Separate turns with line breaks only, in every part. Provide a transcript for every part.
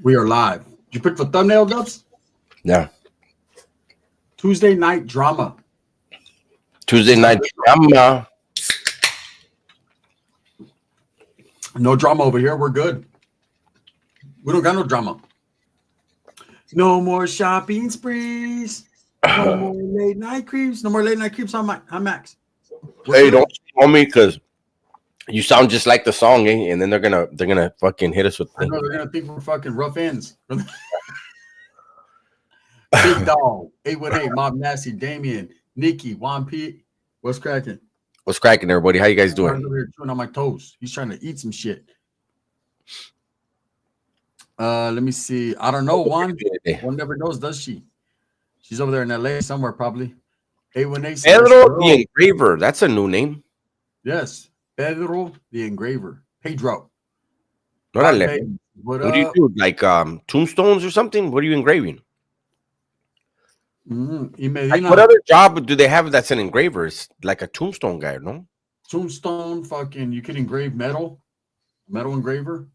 We are live. Did you pick the thumbnail, Dubs?
Yeah.
Tuesday night drama.
Tuesday night drama.
No drama over here. We're good. We don't got no drama. No more shopping sprees. No more late night creeps. No more late night creeps on Max.
Hey, don't call me because you sound just like the song, eh? And then they're gonna fucking hit us with
I know
things.
they're gonna think we're fucking rough ends. Big Dog, 818, Mob Nasty, Damien, Nikki, Juan P. What's cracking?
What's cracking, everybody? How you guys doing?
I'm over here chewing on my toes. He's trying to eat some shit. Let me see. I don't know. One never knows, does she? She's over there in LA somewhere, probably. 818.
Pedro the Engraver. That's a new name.
Yes, Pedro the Engraver. Pedro.
What do you do? Like tombstones or something? What are you engraving? Like what other job do they have that's an engraver? It's like a tombstone guy, no?
Tombstone, fucking, you can engrave metal engraver.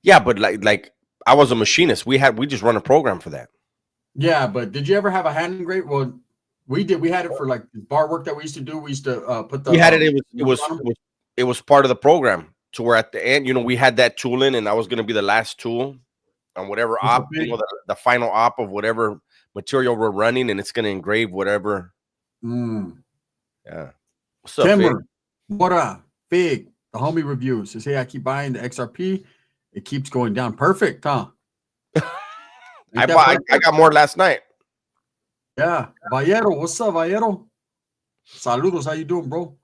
Yeah, but like I was a machinist. We just run a program for that.
Yeah, but did you ever have a hand engrave? Well, we did. We had it for like bar work that we used to do. We used to put the.
We had it. It was part of the program. To where at the end, we had that tool in, and I was going to be the last tool on whatever op, the final op of whatever material we're running, and it's going to engrave whatever. Yeah. What's up,
Timber? What up, Fig? The homie review says, "Hey, I keep buying the XRP. It keeps going down. Perfect, huh?"
I got more last night.
Yeah, Vallero. What's up, Vallero? Saludos. How you doing, bro?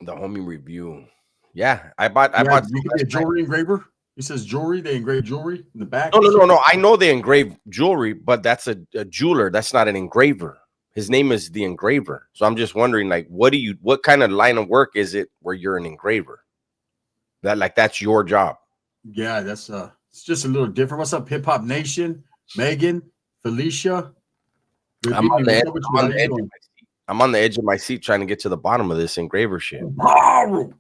The homie review. Yeah, I bought.
You can be a jewelry engraver. He says jewelry. They engrave jewelry in the back.
No. I know they engrave jewelry, but that's a jeweler. That's not an engraver. His name is the Engraver. So I'm just wondering, like, what kind of line of work is it where you're an engraver? That's your job.
Yeah, that's it's just a little different. What's up, Hip Hop Nation? Megan, Felicia.
I'm on the edge of my seat trying to get to the bottom of this engraver shit.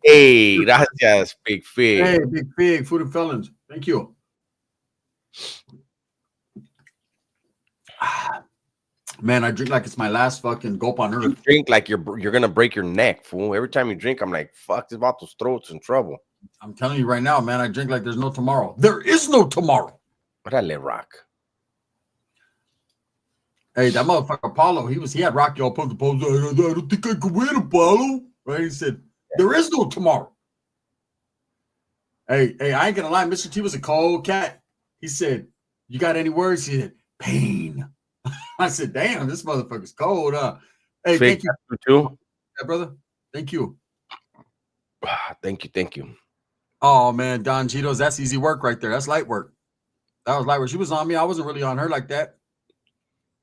Hey, that's just Big Fig.
Hey, Big Fig, Food and Felons. Thank you. Man, I drink like it's my last fucking gulp on earth.
You drink like you're gonna break your neck, fool. Every time you drink, I'm like, fuck, this bottle's throat's in trouble.
I'm telling you right now, man, I drink like there's no tomorrow. There is no tomorrow.
Órale, Rock.
Hey, that motherfucker Apollo, he had Rocky all put the pose. I don't think I could win, Apollo. Right? He said, there is no tomorrow. Hey, I ain't gonna lie, Mr. T was a cold cat. He said, you got any words? He said, pain. I said, damn, this motherfucker's cold, huh? Hey, thank you.
Too.
Yeah, brother. Thank you.
Thank you.
Oh man, Don Cheetos, that's easy work right there. That's light work. That was light work. She was on me. I wasn't really on her like that.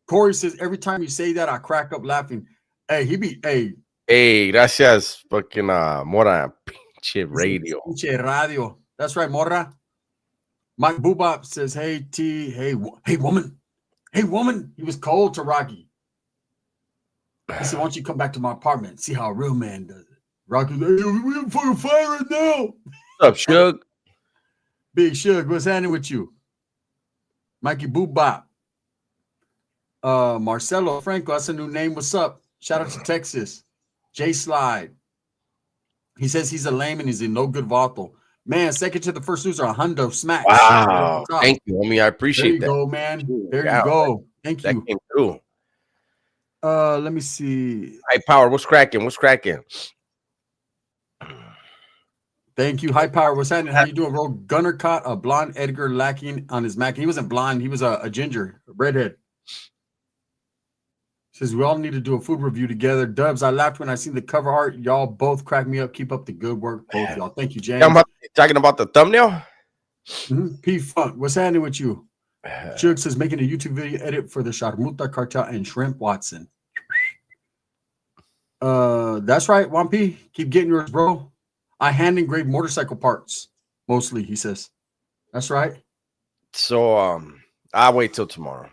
Corey says, every time you say that, I crack up laughing.
Hey, gracias, fucking Mora, pinche radio.
Pinche radio. That's right, Mora. Mike Boobop says, hey, T, hey, woman. Hey, woman. He was cold to Rocky. He said, why don't you come back to my apartment and see how a real man does it? Rocky's like, hey, we have fucking fire right now.
What's up, Shug?
Big Shug, what's happening with you? Mikey Boobop. Marcelo Franco, that's a new name. What's up? Shout out to Texas. Jay Slide. He says he's a lame and he's in no good vato. Man, second to the first loser, a hundo smacks.
Wow. Thank you, homie. I appreciate that.
There you go, man. There you go. Thank you.
That came through.
Let me see.
High Power, what's cracking?
Thank you. High Power, what's happening? How you doing, bro? Gunner caught a blonde Edgar lacking on his Mac. He wasn't blonde. He was a ginger, a redhead. Says we all need to do a food review together. Dubs, I laughed when I seen the cover art. Y'all both crack me up. Keep up the good work, both y'all. Thank you, James.
Talking about the thumbnail?
P Funk, what's happening with you? Chug says making a YouTube video edit for the Sharmuta Cartel and Shrimp Watson. That's right, Juan P. Keep getting yours, bro. I hand engrave motorcycle parts mostly, he says. That's right.
So I'll wait till tomorrow.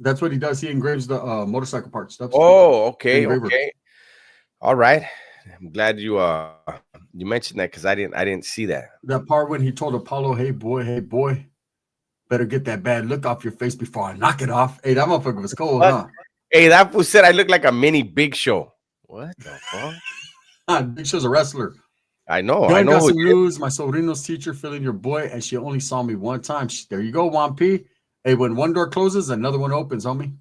That's what he does. He engraves the motorcycle parts. Stuff.
Oh, okay. All right. I'm glad you mentioned that because I didn't see that.
That part when he told Apollo, hey boy, Better get that bad look off your face before I knock it off. Hey, that motherfucker was cold,
What?
huh?
Hey, that fool said I look like a mini Big Show. What the fuck?
Big Show's a wrestler.
I know.
Gun
I know.
got some news. My sobrino's teacher feeling your boy, and she only saw me one time. There you go, Juan P. Hey, when one door closes, another one opens, homie.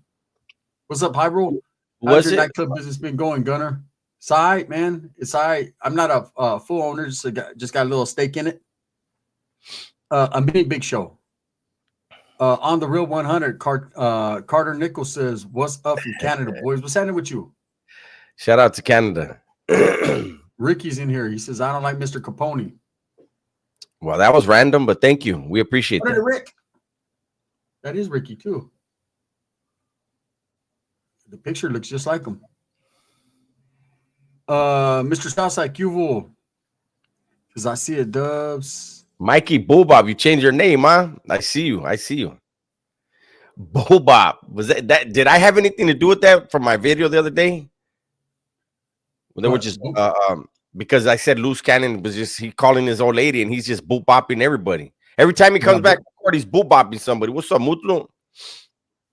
What's up, Hyrule? How's your nightclub business been going, Gunner? It's all right, man. It's all right. I'm not a full owner, just got a little stake in it. A mini Big Show. On the Real 100, Carter Nichols says, "What's up from Canada, boys? What's happening with you?"
Shout out to Canada.
Ricky's in here. He says, "I don't like Mr. Capone."
Well, that was random, but thank you. We appreciate that.
Rick. That is Ricky too. The picture looks just like him. Mr. Southside Qvul. Because I see it, Dubs.
Mikey Boobop, you changed your name, huh? I see you. I see you. Boobop. Was that did I have anything to do with that from my video the other day? Well, they were just because I said loose cannon was just he calling his old lady and he's just boop-bopping everybody. Every time he comes back to court, he's boop-bopping somebody. What's up, Mutlu?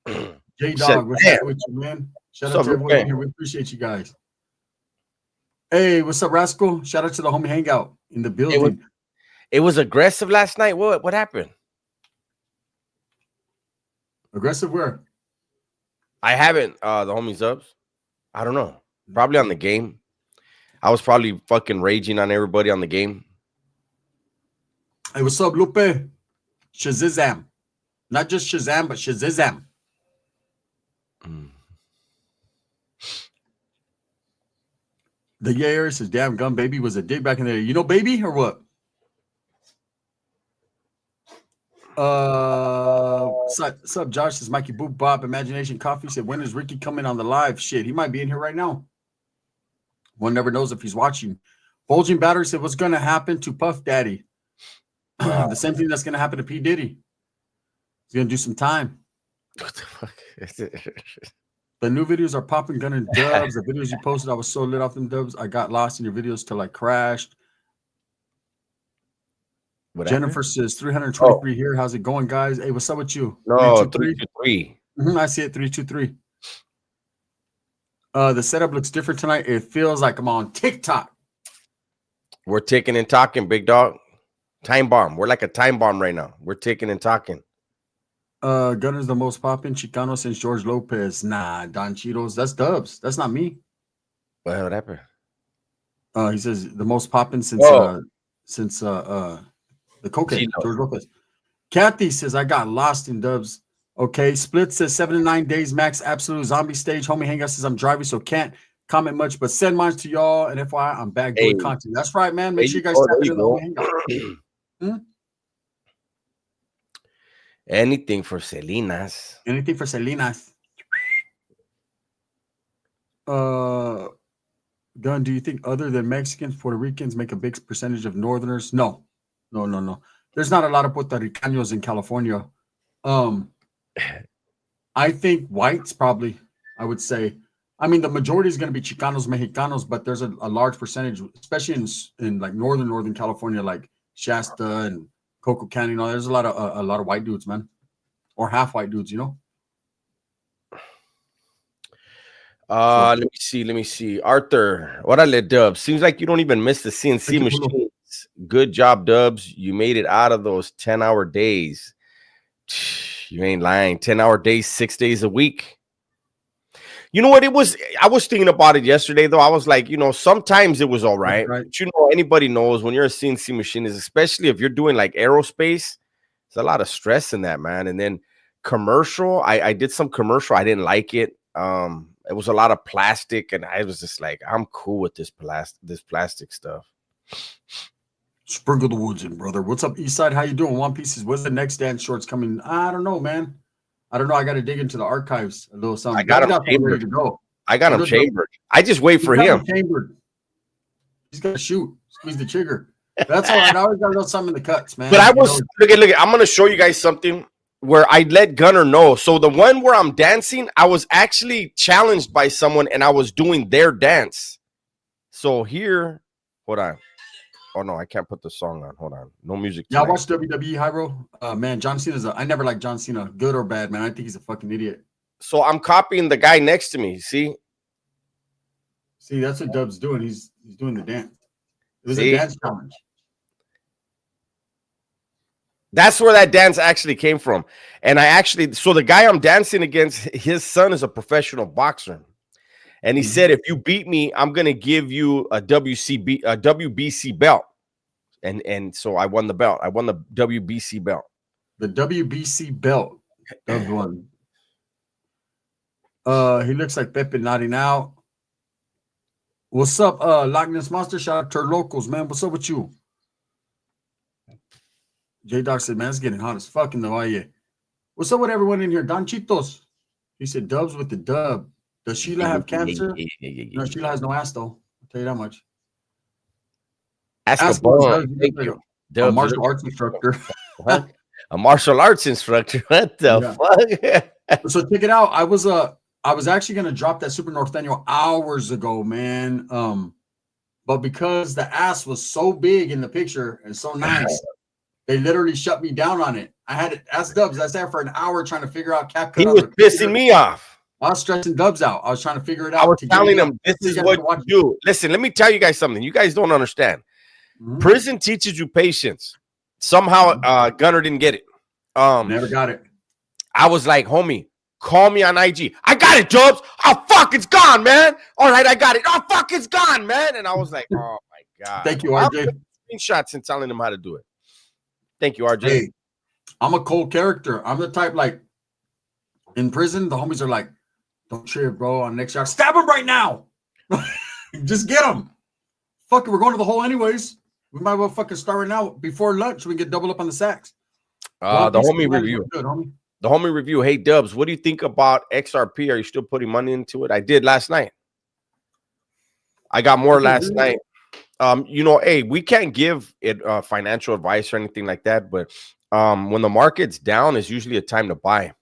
J-Dog, what's up with you, man? Shout out to everyone here. We appreciate you guys. Hey, what's up, Rascal? Shout out to the homie hangout in the building.
It was aggressive last night. What happened?
Aggressive where?
I haven't. The homies ups. I don't know. Probably on the game. I was probably fucking raging on everybody on the game.
Hey, what's up, Lupe? Shazam. Not just Shazam, but Shazam. The Yair says, "Damn, Gun Baby was a dig back in there. You know Baby or what?" What's up, Josh? Says Mikey Boop Bob Imagination Coffee said, "When is Ricky coming on the live?" Shit, he might be in here right now. One never knows if he's watching. Bulging Battery said, "What's gonna happen to Puff Daddy?" The same thing that's gonna happen to P. Diddy. He's gonna do some time.
What the fuck?
The new videos are popping, Gunner Dubs. The videos you posted, I was so lit off them Dubs. I got lost in your videos till I crashed. What Jennifer says 323 here. How's it going, guys? Hey, what's up with you?
No, 323.
I see it 323. The setup looks different tonight. It feels like I'm on TikTok.
We're ticking and talking, big dog. Time bomb. We're like a time bomb right now. We're ticking and talking.
Gunner's the most popping Chicano since George Lopez. Nah, Don Cheetos. That's Dubs. That's not me.
What happened?
He says the most popping since the cocaine, George Lopez. Kathy says, "I got lost in Dubs." Okay. Split says 7 to 9 days max. Absolute zombie stage. Homie Hangout says, "I'm driving, so can't comment much, but send mine to y'all." And FYI, I'm back doing content. That's right, man. Make sure you guys tap into the Homie Hangout.
Anything for Salinas.
Anything for Salinas. Gun, do you think other than Mexicans, Puerto Ricans make a big percentage of Northerners? No. There's not a lot of Puerto Ricanos in California. I think whites probably, I would say. I mean, the majority is going to be Chicanos, Mexicanos, but there's a large percentage, especially in like northern California, like Shasta and Coco County. You know, there's a lot of white dudes, man, or half white dudes. You know.
Let me see. Arthur, what I let Dubs. Seems like you don't even miss the CNC machines. Good job, Dubs. You made it out of those 10-hour days. You ain't lying. 10-hour days, 6 days a week. You know what it was? I was thinking about it yesterday, though. I was like, sometimes it was all right.
Right.
But anybody knows when you're a CNC machinist, especially if you're doing like aerospace, there's a lot of stress in that, man. And then commercial, I did some commercial. I didn't like it. It was a lot of plastic, and I was just like, I'm cool with this plastic stuff.
Sprinkle the woods in, brother. What's up, Eastside? How you doing? One Pieces. When's the next dance shorts coming? I don't know, man. I don't know. I got to dig into the archives a little something.
I got them chambered.
To go.
I got him chambered. I just wait for him.
Chambered. He's got to shoot. Squeeze the trigger. That's all right. I always got a little something in the cuts, man.
But I was look. I'm gonna show you guys something where I let Gunner know. So the one where I'm dancing, I was actually challenged by someone, and I was doing their dance. So here, hold on. Oh no, I can't put the song on. Hold on, no music.
Yeah, I
Tonight.
watched WWE Hyro. Man, John Cena's I never liked John Cena, good or bad, man. I think he's a fucking idiot.
So I'm copying the guy next to me. See,
that's what Dub's doing. He's doing the dance. It was
See?
a dance challenge.
That's where that dance actually came from. And so the guy I'm dancing against, his son is a professional boxer. And he said, if you beat me, I'm going to give you a WBC belt. And so I won the belt. I won the WBC belt.
The WBC belt. Dubs won. He looks like Pepe nodding out. What's up, Loch Ness Monster? Shout out to our locals, man. What's up with you? J-Doc said, man, it's getting hot as fuck in the Valle. What's up with everyone in here? Don Chitos. He said, Dubs with the dub. Does Sheila have cancer? No, Sheila has no ass, though. I'll tell you that much.
Ask a thank you.
A martial arts instructor.
A martial arts instructor. What the
fuck? So check it out. I was actually going to drop that Super Norteño hours ago, man. But because the ass was so big in the picture and so nice, they literally shut me down on it. I had it as Dubs. I sat there for an hour trying to figure out CapCut.
He was pissing me off.
I was stressing Dubs out. I was trying to figure it out.
I was telling him, this is what you do. Listen, let me tell you guys something. You guys don't understand. Prison teaches you patience. Somehow Gunner didn't get it.
Never got it.
I was like, homie, call me on IG. I got it, Dubs. Oh, fuck, it's gone, man. All right, I got it. Oh, fuck, it's gone, man. And I was like, oh, my God.
Thank you, RJ.
Screenshots and telling him how to do it. Thank you, RJ.
Hey, I'm a cold character. I'm the type, like, in prison, the homies are like, don't trip, bro. On the next shot, stab him right now. Just get him. Fuck it, we're going to the hole anyways. We might well fucking start right now before lunch. We can get double up on the sacks.
The homie review. Good, homie. The homie review. Hey, Dubs, what do you think about XRP? Are you still putting money into it? I did last night. I got more last night. Hey, we can't give it financial advice or anything like that, but when the market's down, is usually a time to buy.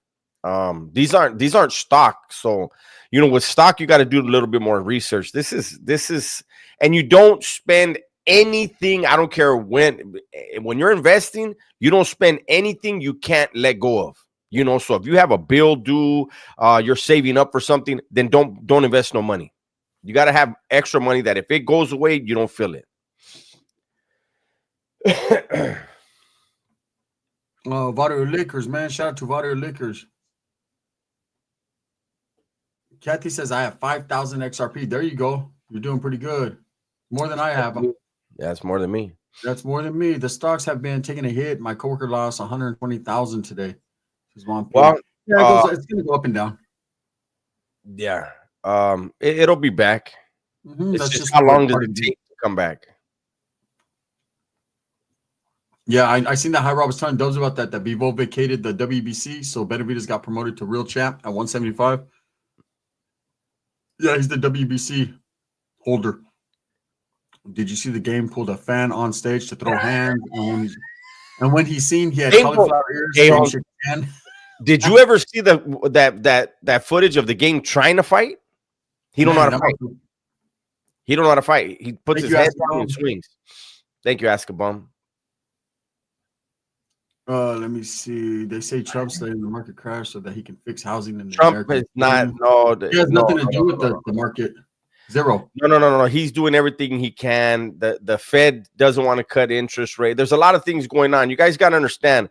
These aren't stock, so with stock you got to do a little bit more research. This is, and you don't spend anything. I don't care when you're investing, you don't spend anything you can't let go of. So if you have a bill due, you're saving up for something, then don't invest no money. You got to have extra money that if it goes away, you don't feel it.
Vario Liquors, man. Shout out to Vario Liquors. Kathy says, I have 5,000 XRP. There you go. You're doing pretty good. More than I have.
That's more than me.
That's more than me. The stocks have been taking a hit. My coworker lost 120,000 today.
Well,
it's going to go up and down.
Yeah. It'll be back. It's just how long does it take to come back?
Yeah, I seen that High Rob was telling Dubs about that Vivo vacated the WBC, so Benavidez got promoted to real champ at 175. Yeah, he's the WBC holder. Did you see the game? Pulled a fan on stage to throw hands, and when he seen he had cauliflower ears.
Did you ever see that footage of the game trying to fight? He don't know how to fight. He don't know how to fight. He puts his head down and swings. Thank you, Askabum.
Let me see. They say Trump's letting the market crash so that he can fix housing in the
Trump is not. No,
he has nothing to do with the market. Zero.
No. He's doing everything he can. The Fed doesn't want to cut interest rate. There's a lot of things going on. You guys got to understand.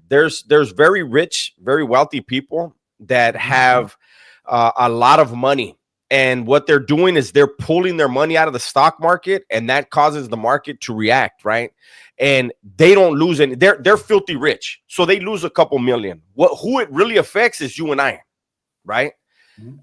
There's very rich, very wealthy people that have a lot of money. And what they're doing is they're pulling their money out of the stock market, and that causes the market to react, right? And they don't lose any. They're filthy rich, so they lose a couple million. Who it really affects is you and I, right?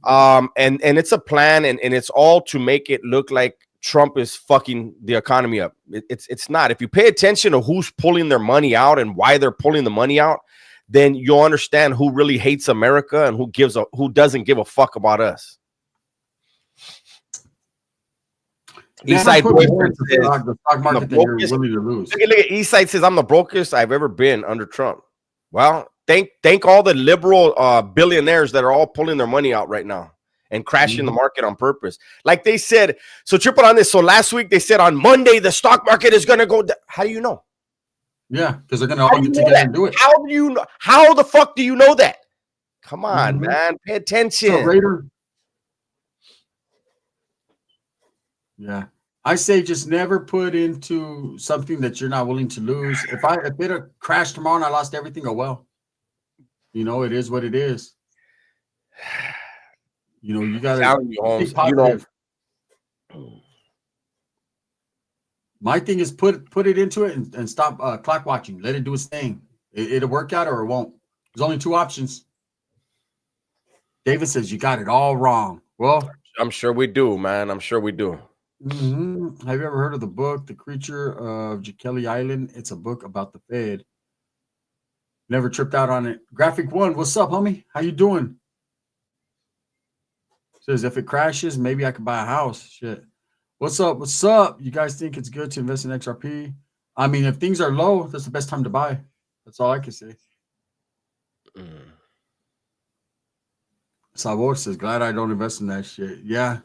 And it's a plan, and it's all to make it look like Trump is fucking the economy up. It's not. If you pay attention to who's pulling their money out and why they're pulling the money out, then you'll understand who really hates America and who doesn't give a fuck about us. Eastside boyfriend says, the stock market that you're willing to lose. Look at Eastside says, I'm the brokest I've ever been under Trump. Well, thank all the liberal billionaires that are all pulling their money out right now. and crashing the market on purpose. Like they said, so triple on this. So last week they said on Monday the stock market is going to go down. How do you know?
Yeah, because they're going to all get together and do it.
How do you know? How the fuck do you know that? Come on, man. Pay attention.
So, Raider. Yeah. I say just never put into something that you're not willing to lose. If it had crashed tomorrow and I lost everything, oh well. You know, it is what it is. You know, you gotta be positive. My thing is put it into it and stop clock watching. Let it do its thing. It'll work out or it won't. There's only two options. David says you got it all wrong. Well,
I'm sure we do, man. I'm sure we do.
Have you ever heard of the book, The Creature of Jekyll Island? It's a book about the Fed. Never tripped out on it. Graphic One, what's up, homie? How you doing? Says if it crashes, maybe I could buy a house. Shit. What's up? What's up? You guys think it's good to invest in XRP? I mean, if things are low, that's the best time to buy. That's all I can say. Sabor says, glad I don't invest in that shit. Yeah.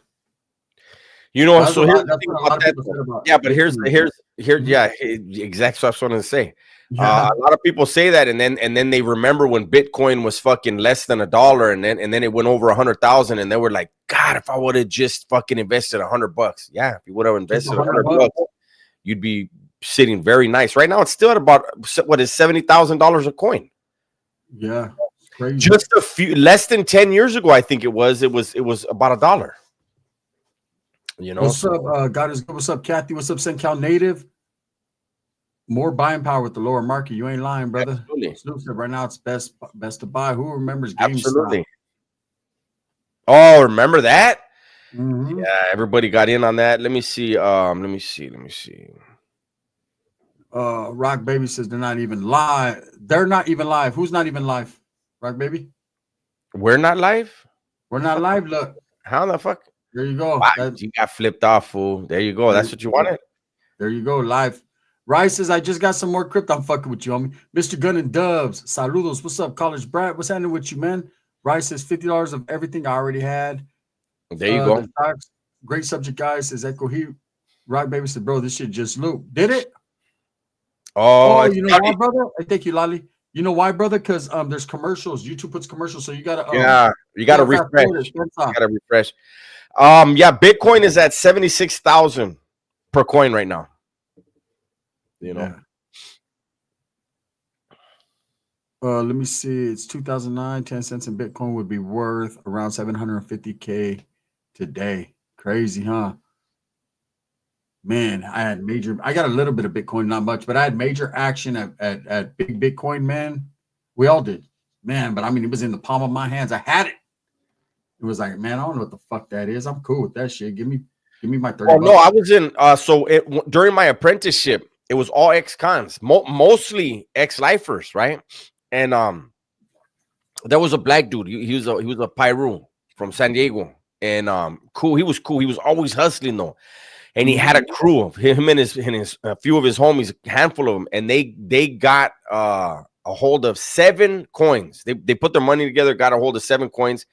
You know, so here's the thing about that. Yeah, but here's exactly what I was wanting to say. Yeah. A lot of people say that, and then they remember when Bitcoin was fucking less than $1, and then it went over 100,000, and they were like, God, if I would have just fucking invested $100, yeah, if you would have invested $100, you'd be sitting very nice. Right now, it's still at about what is $70,000 a coin.
Yeah, crazy.
Just a few less than 10 years ago, I think it was about $1. You know,
what's up, God is good. What's up, Kathy? What's up, SenCal Native? More buying power with the lower market. You ain't lying, brother.
Absolutely.
Snoop said right now it's best to buy. Who remembers GameStop?
Absolutely. Oh, remember that? Yeah, everybody got in on that. Let me see. Let me see.
Rock Baby says they're not even live. They're not even live. Who's not even live? Rock Baby?
We're not live?
We're not live. Look.
How the fuck?
There you go.
Wow, you got flipped off, fool. There you go. That's what you wanted.
There you go. Live. Rice says, I just got some more crypto. I'm fucking with you, homie. Mr. Gun and Dubs. Saludos. What's up, College Brat? What's happening with you, man? Rice says $50 of everything I already had.
There you go.
Great subject, guys. Says Echo Heat. Rock Baby said, bro, this shit just loop. Did it?
Oh,
you know why, brother? Thank you, Lolly. You know why, brother? Because there's commercials. YouTube puts commercials, so you gotta
you gotta refresh. You gotta refresh. Bitcoin is at 76,000 per coin right now. You know.
Yeah. Let me see. It's 2009. 10 cents in Bitcoin would be worth around 750K today. Crazy, huh? Man, I got a little bit of Bitcoin, not much, but I had major action at big Bitcoin, man. We all did, man. But I mean, it was in the palm of my hands. I had it. It was like, man, I don't know what the fuck that is. I'm cool with that shit. Give me my 30 bucks.
No, I was in during my apprenticeship, it was all ex-cons, mostly ex-lifers, right? And there was a black dude. He was a Pyru from San Diego, and cool. He was cool. He was always hustling though, and he had a crew of him and a few of his homies, a handful of them, and they got a hold of 7 coins. They put their money together, got a hold of 7 coins,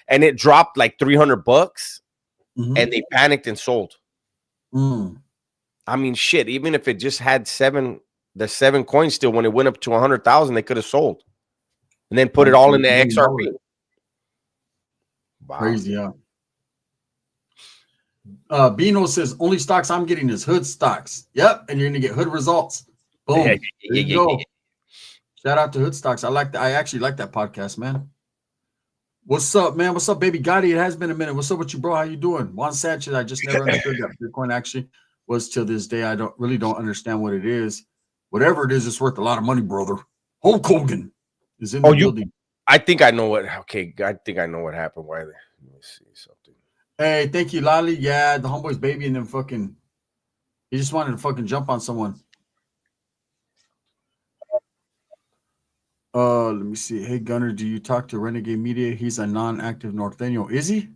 and it dropped like $300, and they panicked and sold. I mean, shit. Even if it just had 7 coins still, when it went up to 100,000, they could have sold, and then put it all in the XRP.
Wow. Crazy, yeah. Bino says only stocks I'm getting is hood stocks. Yep, and you're gonna get hood results. Boom. There you go. Shout out to Hood Stocks. I actually like that podcast, man. What's up, man? What's up, baby Gotti? It has been a minute. What's up with you, bro? How you doing? Juan Sanchez, I just never understood that Bitcoin actually was till this day. I don't understand what it is. Whatever it is, it's worth a lot of money, brother. Hulk Hogan is in the building.
I think I know what. Okay, I think I know what happened. Why? Let me see something.
Hey, thank you, Lolly. Yeah, the homeboy's baby and then fucking. He just wanted to fucking jump on someone. Let me see. Hey, Gunner, do you talk to Renegade Media? He's a non-active Norteño. Is he?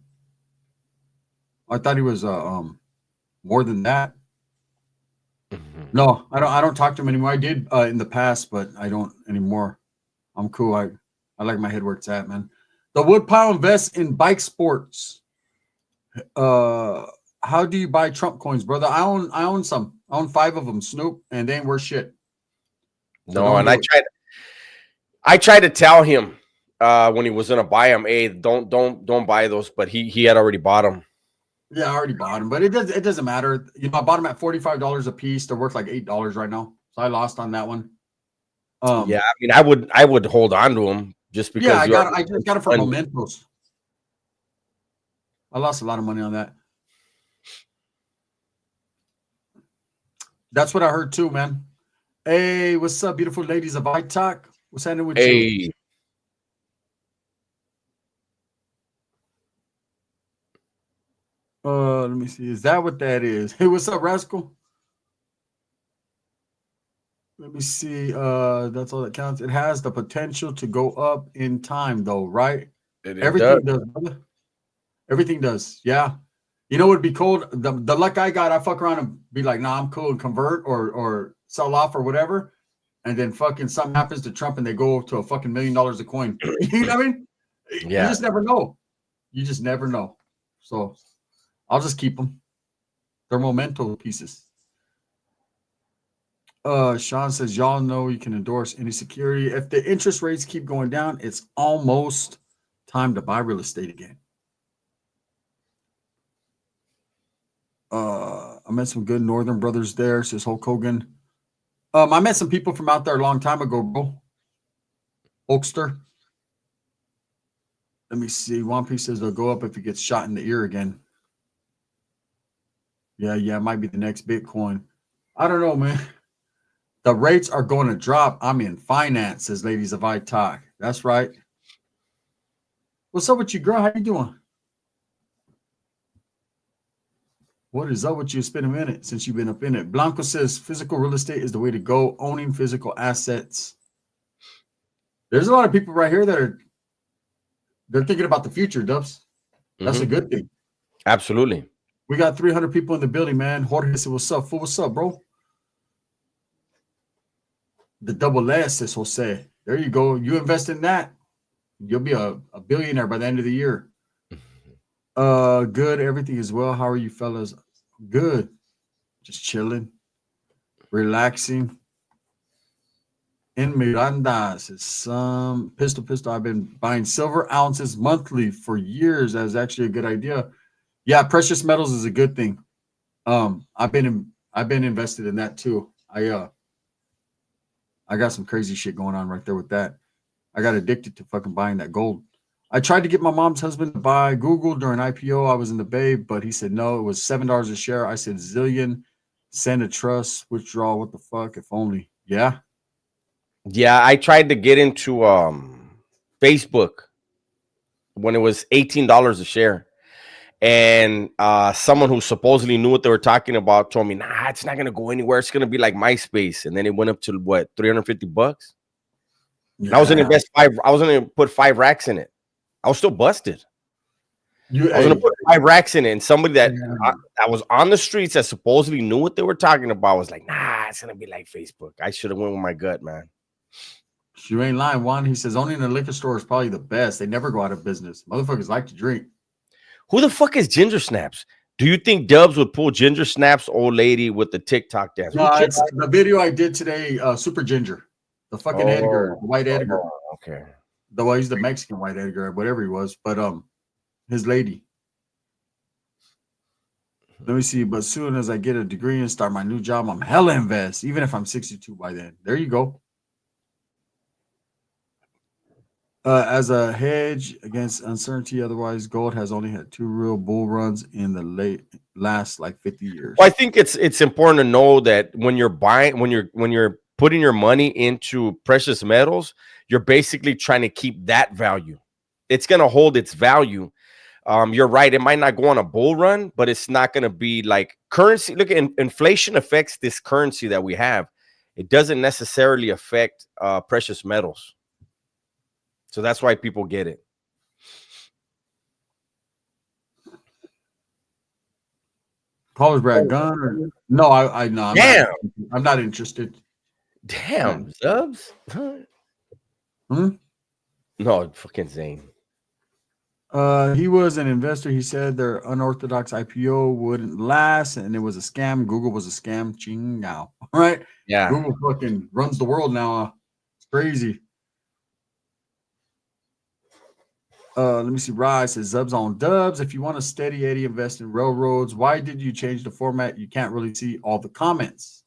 I thought he was more than that. No, I don't talk to him anymore. I did in the past, but I don't anymore. I'm cool. I like my head where it's at, man. The Woodpile invests in bike sports. How do you buy Trump coins, brother? I own some. I own 5 of them, Snoop, and they ain't worth shit. So
no, and I tried to tell him when he was gonna buy them, hey, don't buy those, but he had already bought them.
Yeah, I already bought them, but it doesn't matter. You know, I bought them at $45 a piece. They're worth like $8 right now, so I lost on that one.
Yeah, I mean, I would hold on to them just because.
Yeah, I just got it for mementos. I lost a lot of money on that. That's what I heard too, man. Hey, what's up, beautiful ladies of iTalk? What's happening with you? Let me see. Is that what that is? Hey, what's up, Rascal? Let me see. That's all that counts. It has the potential to go up in time, though, right? Everything does, brother. Everything does. Yeah. You know what would be cool? The luck I got, I fuck around and be like, nah, I'm cool, and convert or sell off or whatever. And then fucking something happens to Trump and they go to a fucking $1 million a coin. You know what I mean? Yeah. You just never know. You just never know. So I'll just keep them. They're memento pieces. Sean says, y'all know you can endorse any security. If the interest rates keep going down, it's almost time to buy real estate again. I met some good Northern brothers there, says Hulk Hogan. I met some people from out there a long time ago, bro. Oakster. Let me see. One Piece says they'll go up if he gets shot in the ear again. Yeah, it might be the next Bitcoin. I don't know, man. The rates are going to drop. I'm in finance, says Ladies of iTalk. That's right. What's up with you, girl? How you doing? What is up with you? It's been a minute since you've been up in it. Blanco says physical real estate is the way to go. Owning physical assets. There's a lot of people right here that they're thinking about the future, Dubs. That's a good thing.
Absolutely.
We got 300 people in the building, man. Jorge said, what's up, fool? What's up, bro? The double S, says Jose. There you go. You invest in that, you'll be a billionaire by the end of the year. Good. Everything is well. How are you fellas? Good. Just chilling, relaxing. In Miranda says some pistol. I've been buying silver ounces monthly for years. That's actually a good idea. Yeah, precious metals is a good thing. I've been invested in that too. I got some crazy shit going on right there with that. I got addicted to fucking buying that gold. I tried to get my mom's husband to buy Google during IPO. I was in the Bay, but he said no. It was $7 a share. I said zillion. Send a trust withdrawal. What the fuck? If only. Yeah.
Yeah, I tried to get into Facebook when it was $18 a share. And someone who supposedly knew what they were talking about told me, nah, it's not going to go anywhere. It's going to be like MySpace. And then it went up to what, $350? Yeah. I was going to invest I was going to put 5 racks in it. I was still busted. I was going to put 5 racks in it. And somebody that was on the streets that supposedly knew what they were talking about was like, nah, it's going to be like Facebook. I should have went with my gut, man.
You ain't lying, Juan. He says owning a liquor store is probably the best. They never go out of business. Motherfuckers like to drink.
Who the fuck is Ginger Snaps? Do you think Dubs would pull Ginger Snaps old lady with the TikTok dance?
No, it's the video I did today, Super Ginger. The fucking Edgar, White Edgar.
Okay.
He's the Mexican White Edgar, whatever he was, but his lady. Let me see. But as soon as I get a degree and start my new job, I'm hella invest, even if I'm 62 by then. There you go. As a hedge against uncertainty, otherwise, gold has only had 2 real bull runs in the last like 50 years.
Well, I think it's important to know that when you're buying, when you're putting your money into precious metals, you're basically trying to keep that value. It's going to hold its value. You're right. It might not go on a bull run, but it's not going to be like currency. Look, inflation affects this currency that we have. It doesn't necessarily affect precious metals. So that's why people get it.
College Brad gun? Or, no, I no. I'm not interested.
Damn, Zubs.
Hmm?
No, fucking Zane.
He was an investor. He said their unorthodox IPO wouldn't last, and it was a scam. Google was a scam. Ching now, all right?
Yeah.
Google fucking runs the world now. It's crazy. Let me see. Rise says Zubs on Dubs. If you want a steady Eddie invest in railroads, why did you change the format? You can't really see all the comments.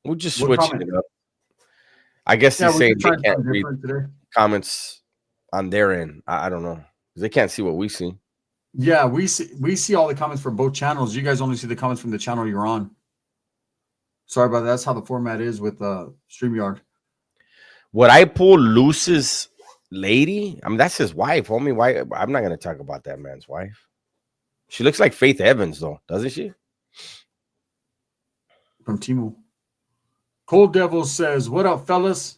We're just
What
switching
comment?
it up. I guess
Yeah,
he's
we're
saying
just
they
trying
can't
something
read
different today.
comments on their end. I don't know. They can't see what we see.
Yeah, we see all the comments from both channels. You guys only see the comments from the channel you're on. Sorry about that. That's how the format is with StreamYard.
Would I pull Luce's lady? I mean, that's his wife, homie. Why? I'm not gonna talk about that man's wife. She looks like Faith Evans, though, doesn't she?
From Timu. Cold Devil says, "What up, fellas?"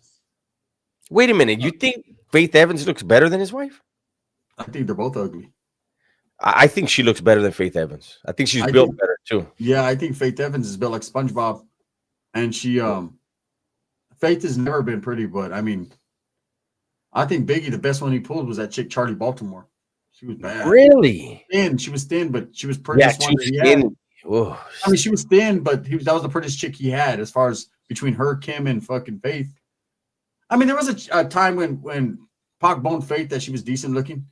Wait a minute. You think Faith Evans looks better than his wife?
I think they're both ugly.
I think she looks better than Faith Evans. I think she's built better too.
Yeah, I think Faith Evans is built like SpongeBob, and Faith has never been pretty, but I mean, I think Biggie, the best one he pulled was that chick Charlie Baltimore. She was bad.
Really?
Thin. She was thin, but she was prettiest one that he had. I mean, she was thin, but that was the prettiest chick he had as far as between her, Kim, and fucking Faith. I mean, there was a time when Pac boned Faith that she was decent looking,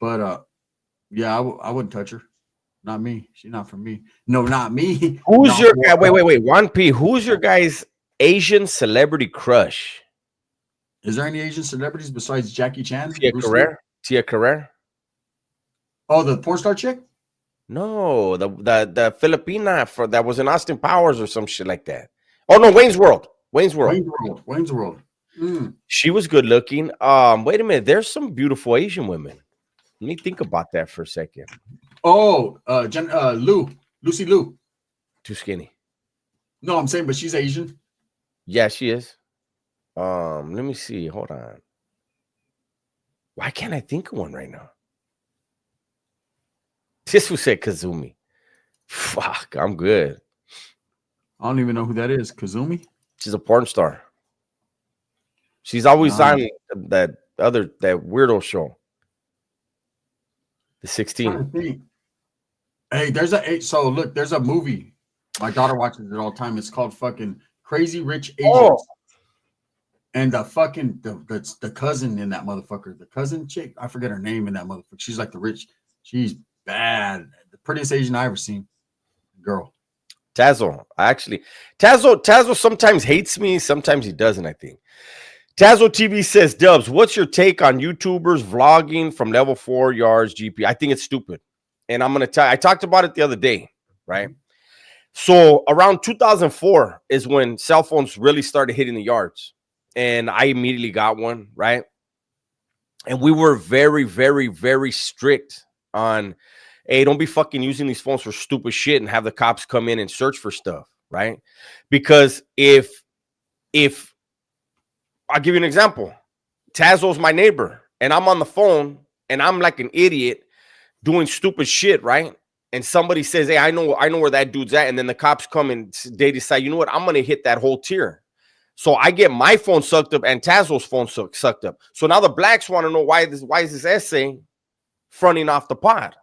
but yeah, I wouldn't touch her. Not me. She's not for me. No, not me.
Who's your guy? Wait. 1P. Who's your guy's Asian celebrity crush?
Is there any Asian celebrities besides Jackie Chan?
Tia Carrere?
Oh, the porn star chick?
No, the Filipina that was in Austin Powers or some shit like that. Oh no, Wayne's World. Wayne's World. She was good looking. Wait a minute. There's some beautiful Asian women. Let me think about that for a second.
Oh, Lucy Liu.
Too skinny.
No, I'm saying, but she's Asian.
Yeah, she is. Let me see. Hold on. Why can't I think of one right now? This was said Kazumi. Fuck, I'm good.
I don't even know who that is. Kazumi?
She's a porn star. She's always on that weirdo show. The 16.
Hey, there's a movie. My daughter watches it all the time. It's called fucking Crazy Rich Asians. Oh. And the cousin in that motherfucker, the cousin chick, I forget her name in that motherfucker. She's like she's bad. The prettiest Asian I ever seen. Girl.
Tazo. Tazo sometimes hates me, sometimes he doesn't, I think. Tazo TV says, Dubs, what's your take on YouTubers vlogging from level 4 yards GP? I think it's stupid. And I'm going to tell you, I talked about it the other day, right? So around 2004 is when cell phones really started hitting the yards. And I immediately got one, right? And we were very, very, very strict on, hey, don't be fucking using these phones for stupid shit and have the cops come in and search for stuff, right? Because if I'll give you an example. Tazo's my neighbor, and I'm on the phone, and I'm like an idiot doing stupid shit, right? And somebody says, hey, I know where that dude's at, and then the cops come and they decide, you know what, I'm going to hit that whole tier. So I get my phone sucked up and Tazo's phone sucked up. So now the blacks want to know why is this essay fronting off the pod?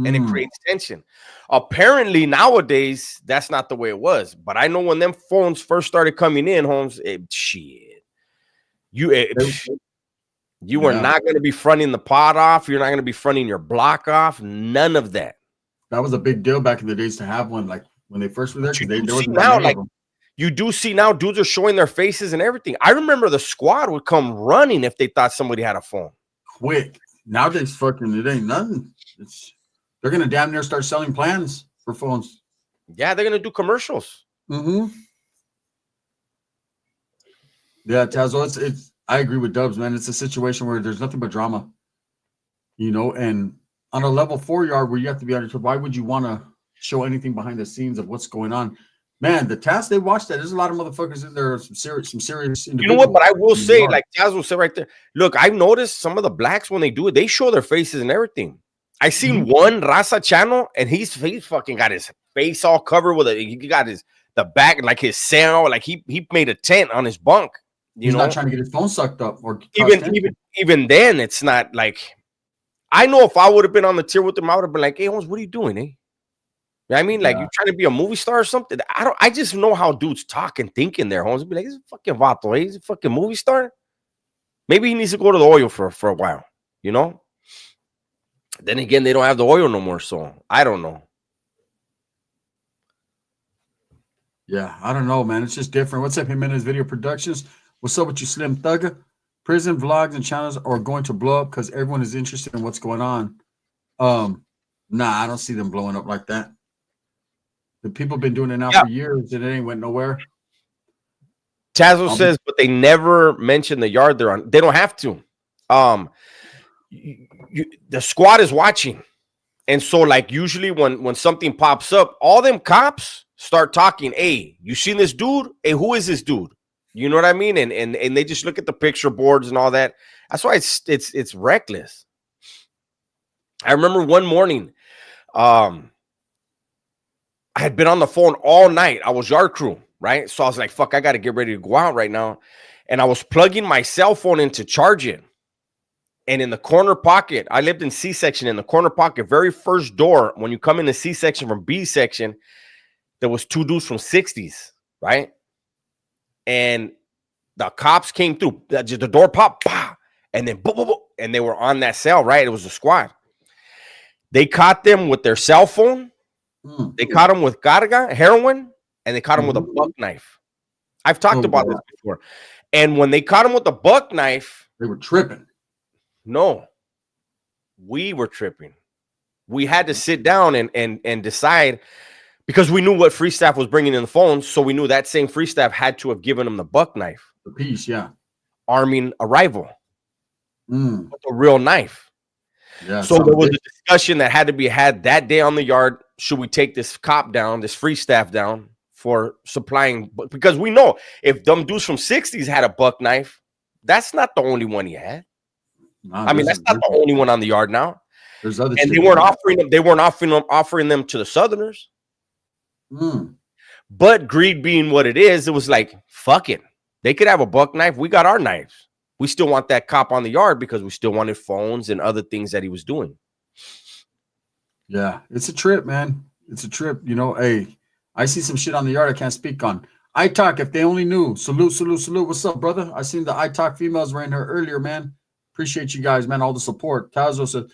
And it creates tension. Apparently nowadays, that's not the way it was. But I know when them phones first started coming in, Holmes, shit. You are not going to be fronting the pod off. You're not going to be fronting your block off. None of that.
That was a big deal back in the days to have one, like when they first were there.
You do see now dudes are showing their faces and everything. I remember the squad would come running if they thought somebody had a phone.
Quick. Nowadays, fucking, it ain't nothing. They're going to damn near start selling plans for phones.
Yeah, they're going to do commercials.
Mm-hmm. Yeah, Tazo, I agree with Dubs, man. It's a situation where there's nothing but drama, and on a level 4 yard where you have to be on your, why would you want to show anything behind the scenes of what's going on? Man, the task they watched that, there's a lot of motherfuckers in there, some serious individuals.
You know what? But I will say, like Tazo said right there, look, I've noticed some of the blacks when they do it, they show their faces and everything. I seen one Raza channel, and he's fucking got his face all covered with he got the back, like his cell, like he made a tent on his bunk. You
He's
know,
not trying to get his phone sucked up or
even then, it's not like I know if I would have been on the tier with him, I would have been like, "Hey, Holmes, what are you doing, eh?" You know what I mean, like you trying to be a movie star or something. I just know how dudes talk and think in there. Holmes be like, "He's a fucking vato, eh? He's a fucking movie star." Maybe he needs to go to the oil for a while. You know. Then again, they don't have the oil no more, so I don't know.
Yeah, I don't know, man. It's just different. What's up, Jimenez Video Productions? What's up with you, Slim Thugger? Prison vlogs and channels are going to blow up because everyone is interested in what's going on. Nah, I don't see them blowing up like that. The people have been doing it now for years and it ain't went nowhere.
Tazo says, but they never mention the yard they're on. They don't have to. The squad is watching. And so, like, usually when something pops up, all them cops start talking. Hey, you seen this dude? Hey, who is this dude? You know what I mean? And they just look at the picture boards and all that. That's why it's reckless. I remember one morning, I had been on the phone all night. I was yard crew, right? So I was like, fuck, I got to get ready to go out right now. And I was plugging my cell phone in to charge it. And in the corner pocket, I lived in C section. In the corner pocket, very first door, when you come in the C section from B section, there was two dudes from 60s, right? And the cops came through. The door popped, bah, and then boom, boom, boom, and they were on that cell, right? It was a squad. They caught them with their cell phone. They caught them with carga, heroin, and they caught them with a buck knife. I've talked about this before. And when they caught him with a buck knife,
they were tripping.
No, we were tripping. We had to sit down and decide because we knew what free staff was bringing in the phones. So we knew that same free staff had to have given them the buck knife.
The piece, yeah.
Arming a rival with a real knife.
Yeah.
So there was a discussion that had to be had that day on the yard. Should we take this cop down, this free staff down for supplying? Because we know if them dudes from 60s had a buck knife, that's not the only one he had.
No,
I mean, that's not the only one on the yard now.
There's other,
and they weren't offering them. They weren't offering them to the Southerners. But greed being what it is, it was like, fuck it. They could have a buck knife. We got our knives. We still want that cop on the yard because we still wanted phones and other things that he was doing.
Yeah, it's a trip, man. It's a trip. You know, hey, I see some shit on the yard I can't speak on. I talk if they only knew. Salute, salute, salute. What's up, brother? I seen the I talk females were in here earlier, man. Appreciate you guys, man. All the support. Tazo said,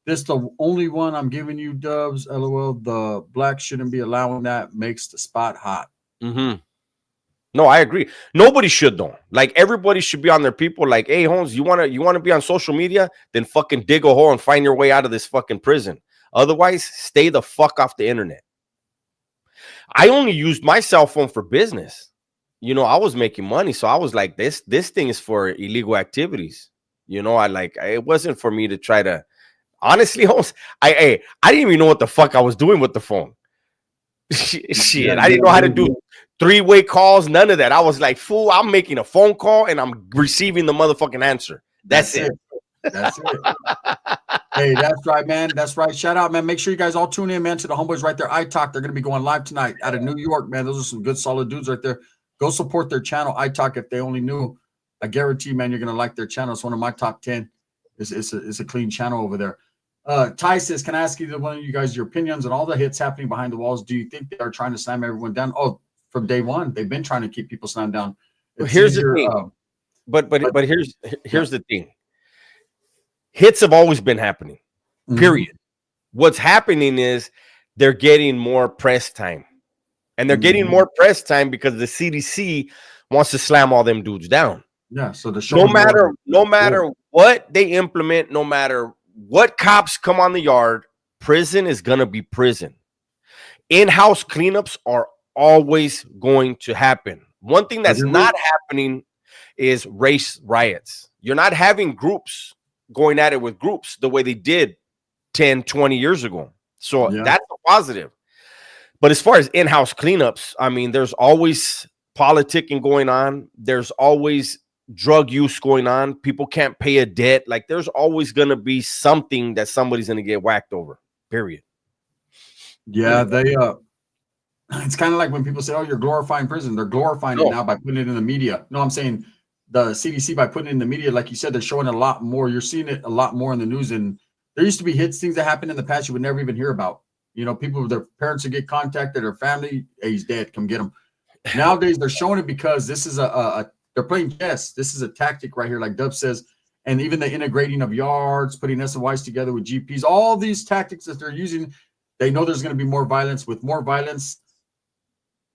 this the only one I'm giving you, Dubs. LOL. The black shouldn't be allowing that. Makes the spot hot.
No, I agree. Nobody should though. Like everybody should be on their people. Like, hey, Holmes, you wanna be on social media? Then fucking dig a hole and find your way out of this fucking prison. Otherwise, stay the fuck off the internet. I only used my cell phone for business. You know, I was making money, so I was like, this thing is for illegal activities. You know, it wasn't for me to try to. Honestly, Holmes, I didn't even know what the fuck I was doing with the phone. Shit, I didn't know how to do three-way calls, none of that. I was like, fool, I'm making a phone call and I'm receiving the motherfucking answer. That's it.
That's it. Hey, that's right, man. That's right. Shout out, man. Make sure you guys all tune in, man, to the homeboys right there. I Talk. They're going to be going live tonight out of New York, man. Those are some good, solid dudes right there. Go support their channel, I Talk. If they only knew, I guarantee, man, you're going to like their channel. It's one of my top 10. It's a clean channel over there. Ty says, can I ask either one of you guys your opinions on all the hits happening behind the walls? Do you think they are trying to slam everyone down? Oh, from day one, they've been trying to keep people slammed down.
Here's the thing. But here's the thing. Hits have always been happening. Period. What's happening is they're getting more press time. And they're getting more press time because the CDC wants to slam all them dudes down.
Yeah. So
no matter what they implement, no matter what cops come on the yard, prison is gonna be prison. In-house cleanups are always going to happen. One thing that's not happening is race riots. You're not having groups going at it with groups the way they did 10, 20 years ago. So that's a positive. But as far as in-house cleanups, I mean, there's always politicking going on. There's always drug use going on. People can't pay a debt. Like there's always going to be something that somebody's going to get whacked over, period.
Yeah, it's kind of like when people say, oh, you're glorifying prison. They're glorifying it now by putting it in the media. No, I'm saying the CDC by putting it in the media, like you said, they're showing a lot more. You're seeing it a lot more in the news, and there used to be things that happened in the past you would never even hear about. You know, people, their parents would get contacted, their family, hey, he's dead, come get him. Nowadays, they're showing it because this is they're playing chess. This is a tactic right here, like Dub says, and even the integrating of yards, putting SNYs together with GPs, all these tactics that they're using, they know there's going to be more violence. With more violence,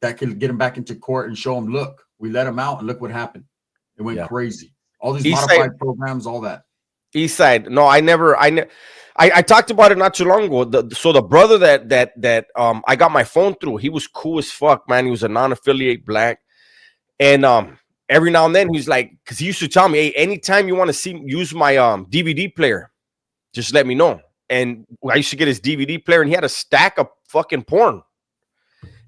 that could get them back into court and show them, look, we let them out, and look what happened. It went crazy. All these modified programs, all that.
East Side. No, I talked about it not too long ago. So the brother that I got my phone through, he was cool as fuck, man. He was a non-affiliate black. And every now and then he's like, because he used to tell me, hey, anytime you want to use my DVD player, just let me know. And I used to get his DVD player, and he had a stack of fucking porn.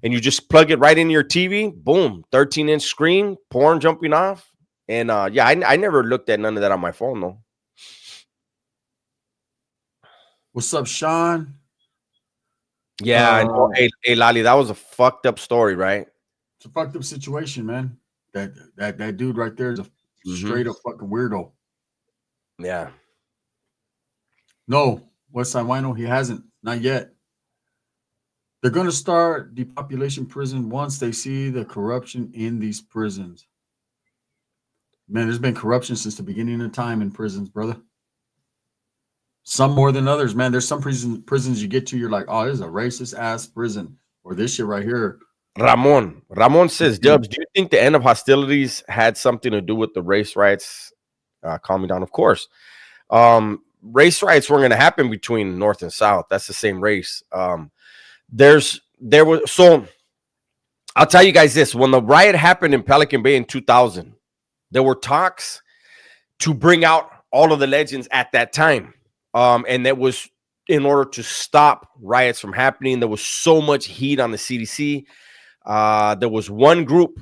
And you just plug it right into your TV, boom, 13-inch screen, porn jumping off. And yeah, I never looked at none of that on my phone, though.
What's up, Sean?
Yeah, I know. Hey, Lali, that was a fucked up story, right?
It's a fucked up situation, man. That dude right there is a straight up fucking weirdo.
Yeah.
No, Westside Wino, he hasn't. Not yet. They're going to start depopulation prison once they see the corruption in these prisons. Man, there's been corruption since the beginning of time in prisons, brother. Some more than others, man. There's some prisons you get to, you're like, oh, this is a racist ass prison. Or this shit right here.
Ramon says, Dubs, do you think the end of hostilities had something to do with the race riots calming down? Of course. Race riots weren't going to happen between North and South. That's the same race. So I'll tell you guys this. When the riot happened in Pelican Bay in 2000, there were talks to bring out all of the legends at that time. And that was in order to stop riots from happening. There was so much heat on the CDC. There was one group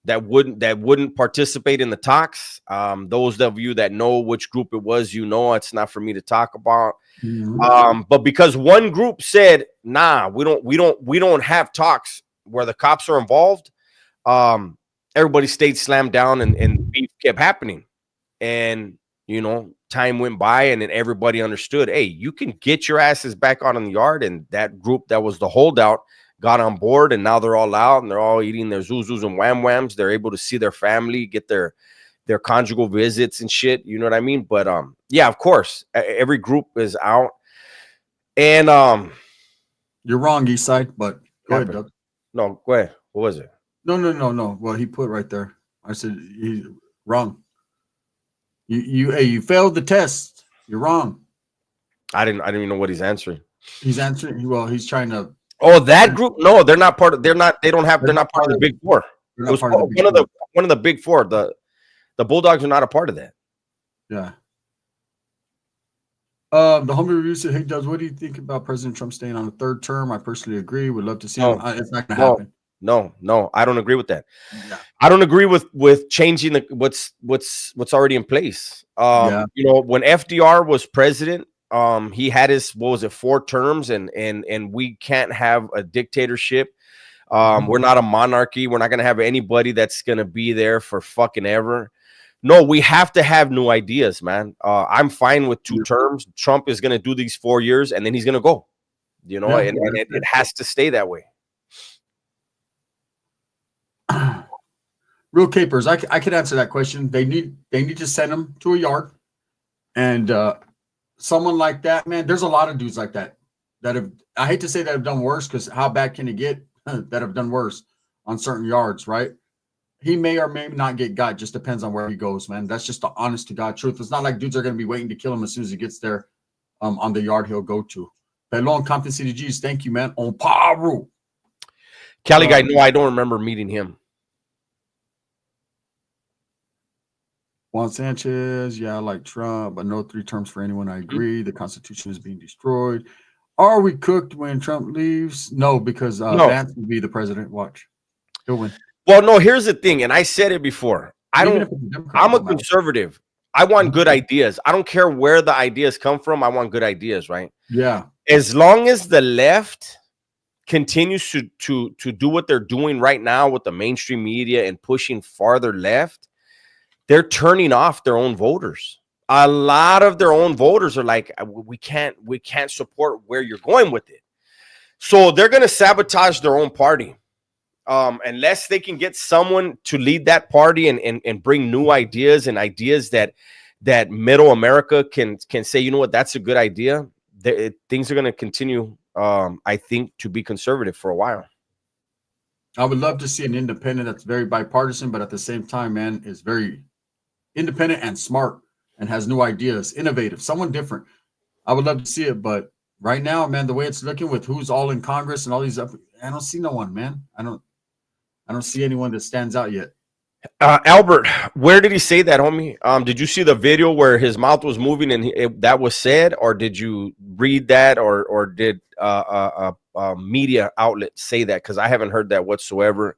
that wouldn't participate in the talks. Those of you that know which group it was, you know, it's not for me to talk about. But because one group said, nah, we don't have talks where the cops are involved, everybody stayed slammed down, and beef kept happening. And you know, time went by, and then everybody understood, hey, you can get your asses back out in the yard. And that group that was the holdout got on board, and now they're all out, and they're all eating their zuzus and wham whams. They're able to see their family, get their conjugal visits and shit. You know what I mean? But yeah, of course, every group is out. And
you're wrong, Eastside, but go ahead, Doug.
No, go ahead. What was it?
No. Well, he put right there. I said he's wrong. You failed the test. You're wrong. I
didn't even know what he's answering.
He's answering. Well, he's trying to.
Oh, that group? No, they're not part of. They're not part of the Big Four. It was one of the Big Four. The Bulldogs are not a part of that.
Yeah. The Home Review said, "Hey, Dubs, what do you think about President Trump staying on the third term? I personally agree. Would love to see him. It's not going to happen."
No, I don't agree with that.
Yeah.
I don't agree with changing what's already in place. You know, when FDR was president, he had his 4 terms, and we can't have a dictatorship. We're not a monarchy. We're not going to have anybody that's going to be there for fucking ever. No, we have to have new ideas, man. I'm fine with 2 terms. Trump is going to do these 4 years, and then he's going to go. You know, and it has to stay that way.
Real capers, I could answer that question. They need to send them to a yard, and someone like that, man. There's a lot of dudes like that have. I hate to say that have done worse, because how bad can it get? That have done worse on certain yards, right? He may or may not get got. Just depends on where he goes, man. That's just the honest to God truth. It's not like dudes are going to be waiting to kill him as soon as he gets there, on the yard he'll go to. Pelon Compton CDGs, thank you, man. On Paru.
Cali guy, no, I don't remember meeting him.
Juan Sanchez, yeah, I like Trump, but no 3 terms for anyone. I agree. The Constitution is being destroyed. Are we cooked when Trump leaves? No, because Vance will be the president. Watch. He'll win.
Well, no, here's the thing, and I said it before. I'm a conservative. I want good ideas. I don't care where the ideas come from. I want good ideas, right?
Yeah.
As long as the left continues to do what they're doing right now with the mainstream media and pushing farther left, they're turning off their own voters. A lot of their own voters are like, we can't support where you're going with it. So they're going to sabotage their own party. Unless they can get someone to lead that party and bring new ideas and ideas that middle America can say, you know what, that's a good idea. Things are going to continue, I think, to be conservative for a while.
I would love to see an independent that's very bipartisan, but at the same time, man, is very independent and smart and has new ideas, innovative, someone different. I would love to see it, but right now, man, the way it's looking with who's all in Congress and all these, I don't see no one, man. I don't see anyone that stands out yet.
Albert, where did he say that, homie? Did you see the video where his mouth was moving and that was said, or did you read that, or did media outlet say that? Because I haven't heard that whatsoever.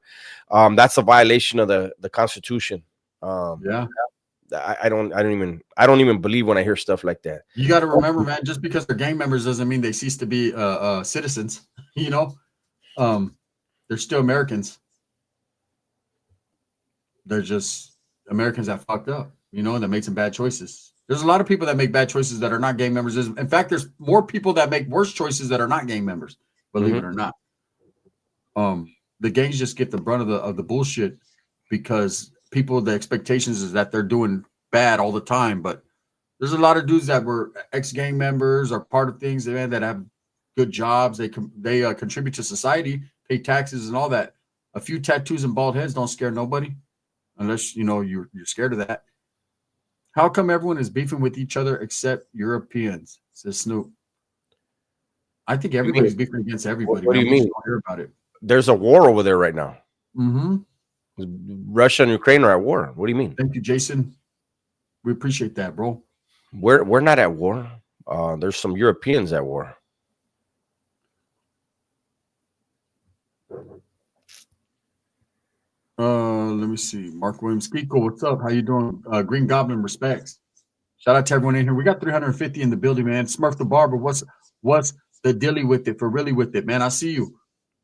That's a violation of the Constitution.
Yeah,
I don't even believe when I hear stuff like that.
You got to remember, man, just because they're gang members doesn't mean they cease to be citizens. You know, they're still Americans. They're just Americans that fucked up, you know, and that made some bad choices. There's a lot of people that make bad choices that are not gang members. In fact, there's more people that make worse choices that are not gang members, believe it or not. The gangs just get the brunt of the bullshit because the expectations is that they're doing bad all the time. But there's a lot of dudes that were ex-gang members or part of things, man, that have good jobs. They contribute to society, pay taxes and all that. A few tattoos and bald heads don't scare nobody. Unless, you know, you're scared of that. How come everyone is beefing with each other except Europeans? Says Snoop. I think everybody's beefing against everybody.
What do you mean?
Don't hear about it.
There's a war over there right now.
Mm-hmm.
Russia and Ukraine are at war. What do you mean?
Thank you, Jason. We appreciate that, bro.
We're not at war. There's some Europeans at war.
Let me see. Mark Williams, Kiko, what's up? How you doing? Green Goblin, respects. Shout out to everyone in here. We got 350 in the building, man. Smurf the Barber, what's the dilly with it? For really with it, man. I see you.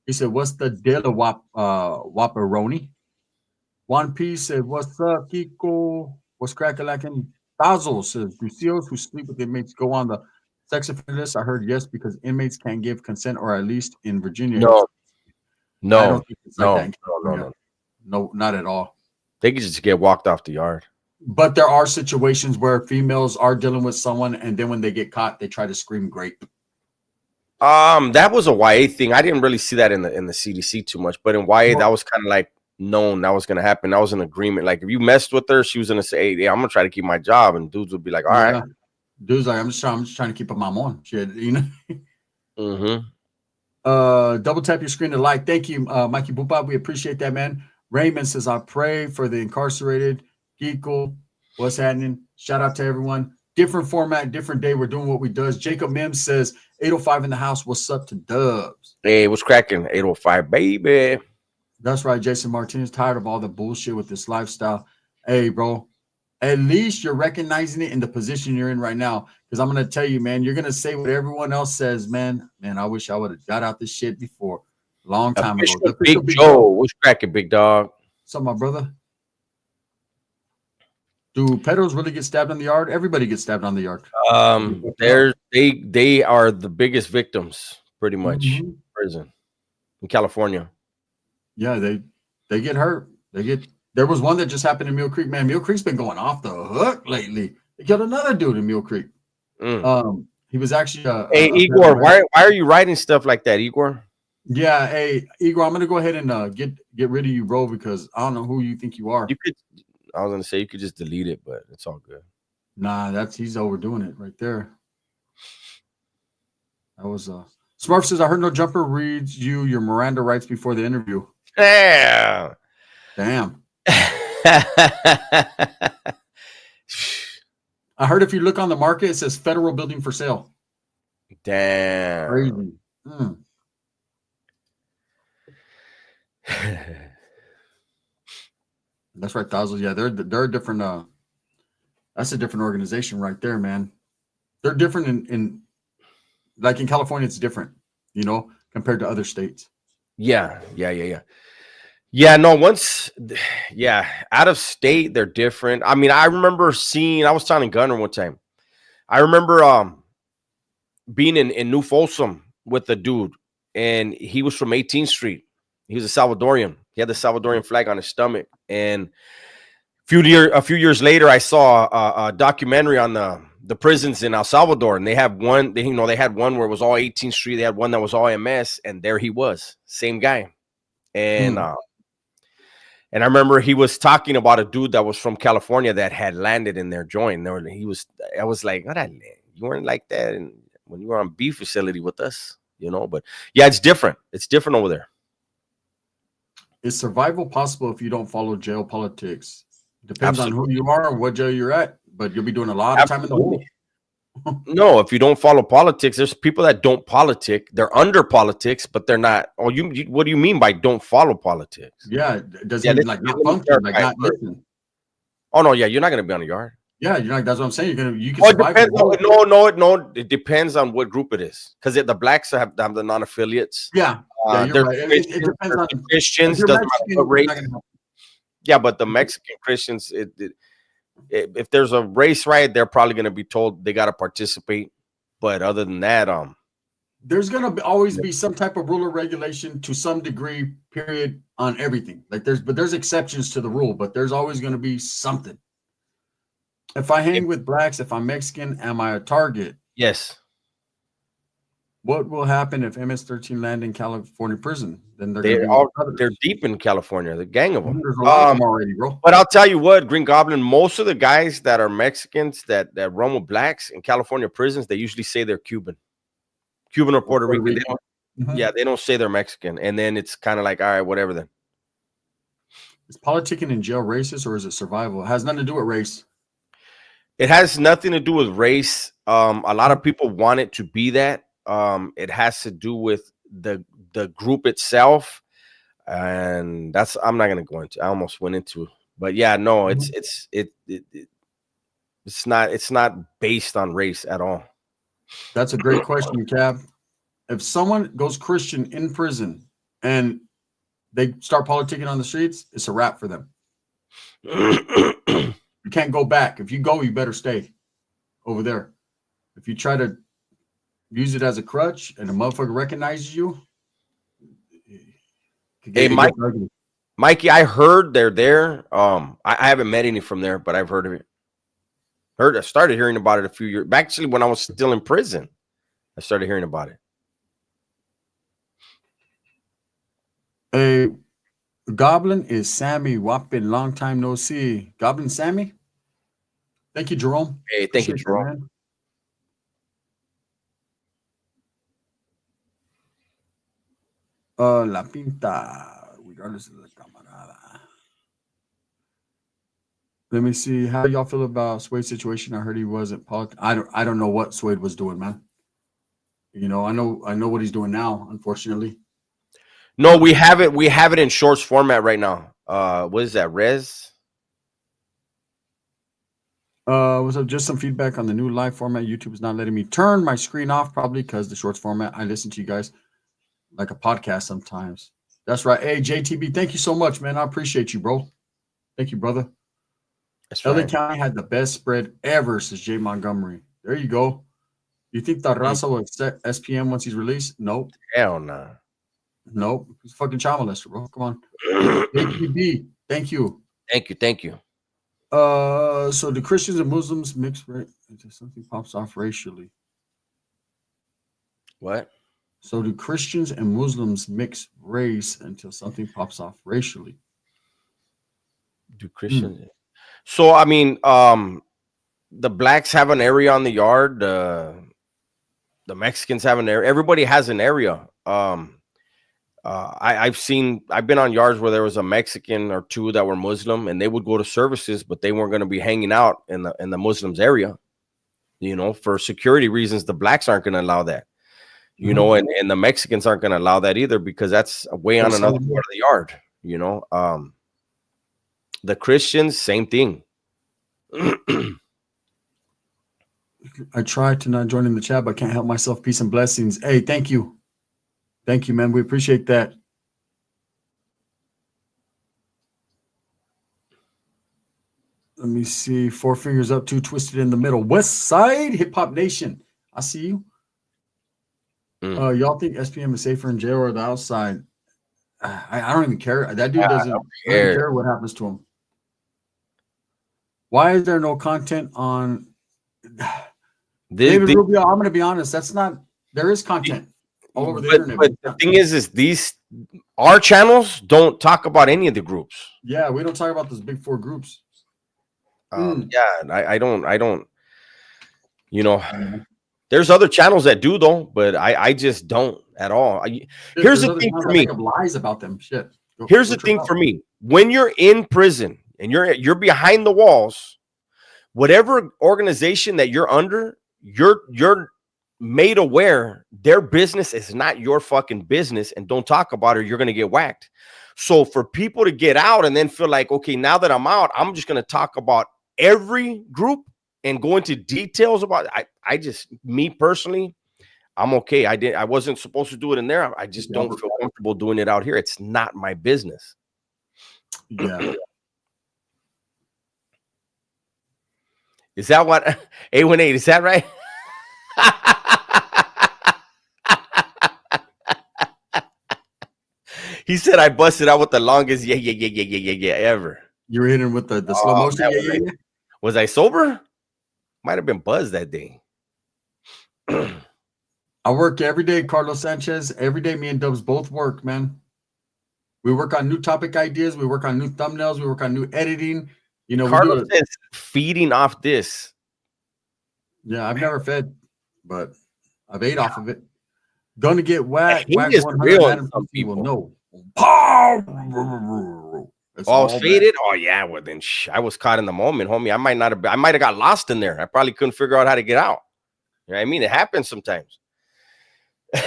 He said, "What's the deal, Whopperoni?" One Piece said, "What's up, Kiko? What's cracking like in Basil?" Says, "Do CEOs who sleep with inmates go on the sex offender list?" I heard yes, because inmates can't give consent, or at least in Virginia.
No,
I don't think it's like that. No, not at all.
They could just get walked off the yard.
But there are situations where females are dealing with someone, and then when they get caught, they try to scream grape.
That was a YA thing. I didn't really see that in the CDC too much, but in YA, that was kind of like known that was going to happen. That was an agreement. Like if you messed with her, she was going to say, "Hey, I'm going to try to keep my job," and dudes would be like, "All right."
Dudes like, I'm just trying to keep my on. Shit, you know.
Mm-hmm.
Double tap your screen to like. Thank you, Mikey Boopop. We appreciate that, man. Raymond says, "I pray for the incarcerated." Geekle, what's happening? Shout out to everyone. Different format, different day. We're doing what we does. Jacob Mims says, 805 in the house. What's up to Dubs?
Hey, what's cracking? 805, baby.
That's right. Jason Martinez, tired of all the bullshit with this lifestyle. Hey, bro, at least you're recognizing it in the position you're in right now. Because I'm going to tell you, man, you're going to say what everyone else says, man. Man, I wish I would have got out this shit before. Long time ago.
Big Joe, what's cracking, big dog?
What's up, my brother? Do pedos really get stabbed on the yard? Everybody gets stabbed on the yard.
They are the biggest victims, pretty much, in prison in California.
Yeah, they get hurt. There was one that just happened in Mill Creek. Man, Mill Creek's been going off the hook lately. They killed another dude in Mill Creek. He was actually
hey, Igor, why are you writing stuff like that, Igor?
Yeah, hey, Igor, I'm gonna go ahead and get rid of you, bro, because I don't know who you think you are.
I was gonna say you could just delete it, but it's all good.
Nah, he's overdoing it right there. That was Smurf says, "I heard no jumper reads you your Miranda rights before the interview."
Damn.
I heard if you look on the market, it says federal building for sale.
Damn.
Crazy. That's right, Thousands. Yeah, they're a different. That's a different organization right there, man. They're different in like in California, it's different, you know, compared to other states.
Yeah. Yeah, no, yeah, out of state, they're different. I mean, I remember I was telling Gunner one time. I remember being in New Folsom with a dude, and he was from 18th Street. He was a Salvadorian. He had the Salvadorian flag on his stomach. And a few years later, I saw a documentary on the prisons in El Salvador, and they have one. They had one where it was all 18th Street. They had one that was all MS, and there he was, same guy. And and I remember he was talking about a dude that was from California that had landed in their joint. I was like, "What? You weren't like that and when you were on B facility with us, you know?" But yeah, it's different. It's different over there.
Is survival possible if you don't follow jail politics? Depends on
Absolutely.
who you are and what jail you're at, but you'll be doing a lot of time in the hole.
No, if you don't follow politics, there's people that don't politic. They're under politics, but they're not. Oh, what do you mean by don't follow politics?
Yeah, does
Yeah,
he like not function, like not listen?
Oh no, yeah, you're not gonna be on the yard.
Yeah, you're like that's what I'm saying. You can
Oh,
survive.
no. It depends on what group it is, because the blacks have the non-affiliates.
Yeah, you're right. It depends on
Christians. Doesn't matter what race. Yeah, but the Mexican Christians, if there's a race riot, they're probably going to be told they got to participate. But other than that,
there's going to always be some type of rule or regulation to some degree, period, on everything. Like there's exceptions to the rule, but there's always going to be something. If I hang with blacks, if I'm Mexican, am I a target?
Yes.
What will happen if MS-13 land in California prison? Then
they're deep in California. The gang of them.
There's a lot of them already, bro.
But I'll tell you what, Green Goblin. Most of the guys that are Mexicans that run with blacks in California prisons, they usually say they're Cuban or Puerto Rican. Yeah, they don't say they're Mexican, and then it's kind of like, all right, whatever. Then
is politicking in jail racist or is it survival? It has nothing to do with race.
It has nothing to do with race. A lot of people want it to be that. It has to do with the group itself, and I'm not gonna go into. I almost went into, but yeah, no, it's not based on race at all.
That's a great question, Cab. If someone goes Christian in prison and they start politicking on the streets, it's a wrap for them. You can't go back. If you go, you better stay over there. If you try to use it as a crutch and a motherfucker recognizes you.
Hey, Mikey, I heard they're there. I haven't met any from there, but I've heard of it. I started hearing about it a few years back. Actually, when I was still in prison, I started hearing about it.
A Goblin is Sammy Wappin. Long time no see. Goblin Sammy. Thank you, Jerome.
Hey, thank you, Jerome.
La Pinta, regardless of the camarada. Let me see. How y'all feel about Suede's situation? I heard he wasn't politics. I don't know what Suede was doing, man. You know, I know what he's doing now, unfortunately.
No, we have it in shorts format right now. What is that, Res?
What's up? Just some feedback on the new live format. YouTube is not letting me turn my screen off, probably because the shorts format. I listen to you guys like a podcast sometimes. That's right. Hey, JTB, thank you so much, man. I appreciate you, bro. Thank you, brother. That's LA County had the best spread ever, says Jay Montgomery. There you go. You think that Raza will accept SPM once he's released? Nope.
Hell no. Nah.
Nope. He's fucking child molester, bro. Come on. JTB, thank you.
Thank you.
So do Christians and Muslims mix until something pops off racially?
What?
So do Christians and Muslims mix race until something pops off racially?
Do Christians? So I mean, the blacks have an area on the yard. The Mexicans have an area. Everybody has an area. I've been on yards where there was a Mexican or two that were Muslim, and they would go to services, but they weren't going to be hanging out in the Muslims area. You know, for security reasons, the blacks aren't going to allow that. You know, and the Mexicans aren't going to allow that either because that's way on another part of the yard. You know, the Christians, same thing.
I tried to not join in the chat, but I can't help myself. Peace and blessings. Hey, thank you. Thank you, man. We appreciate that. Let me see. 4 fingers up, 2 twisted in the middle. West Side Hip Hop Nation. I see you. Y'all think SPM is safer in jail or the outside? I don't even care. That dude doesn't care what happens to him. Why is there no content on David Rubio? I'm going to be honest. That's not. There is content all over the internet.
But the thing is our channels don't talk about any of the groups.
Yeah, we don't talk about those big 4 groups.
Yeah, I don't. You know, there's other channels that do though, but I just don't at all. Here's the thing for me.
Lies about them. Shit.
Here's the thing for me. When you're in prison and you're behind the walls, whatever organization that you're under, you're made aware their business is not your fucking business, and don't talk about it or you're going to get whacked. So for people to get out and then feel like, okay, now that I'm out, I'm just going to talk about every group and go into details about it. I just, me personally, I'm okay. I wasn't supposed to do it in there. I just don't feel comfortable doing it out here. It's not my business.
Yeah.
Is that what A18? Is that right? He said I busted out with the longest yeah ever.
You were hitting with the slow motion. Yeah.
Was I sober? Might have been buzzed that day.
I work every day, Carlos Sanchez. Every day, me and Dubs both work, man. We work on new topic ideas. We work on new thumbnails. We work on new editing. You know,
Carlos says feeding off this.
Yeah, I've never fed, but I've ate off of it. Gonna get whacked.
Whack is real. Some people know. Oh, faded. Oh yeah. Well then, I was caught in the moment, homie. I might have got lost in there. I probably couldn't figure out how to get out. You know what I mean? It happens sometimes.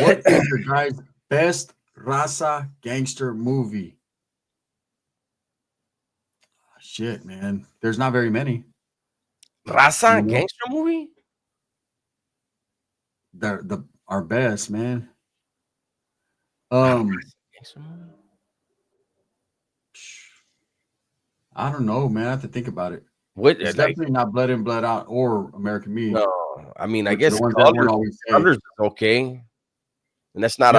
What is your guys' best raza gangster movie? Shit, man. There's not very many.
Raza gangster movie?
They're our best, man. I don't know, man. I have to think about it. It's definitely not Blood In, Blood Out or American Me.
No, I mean, I guess Colors is okay, and that's not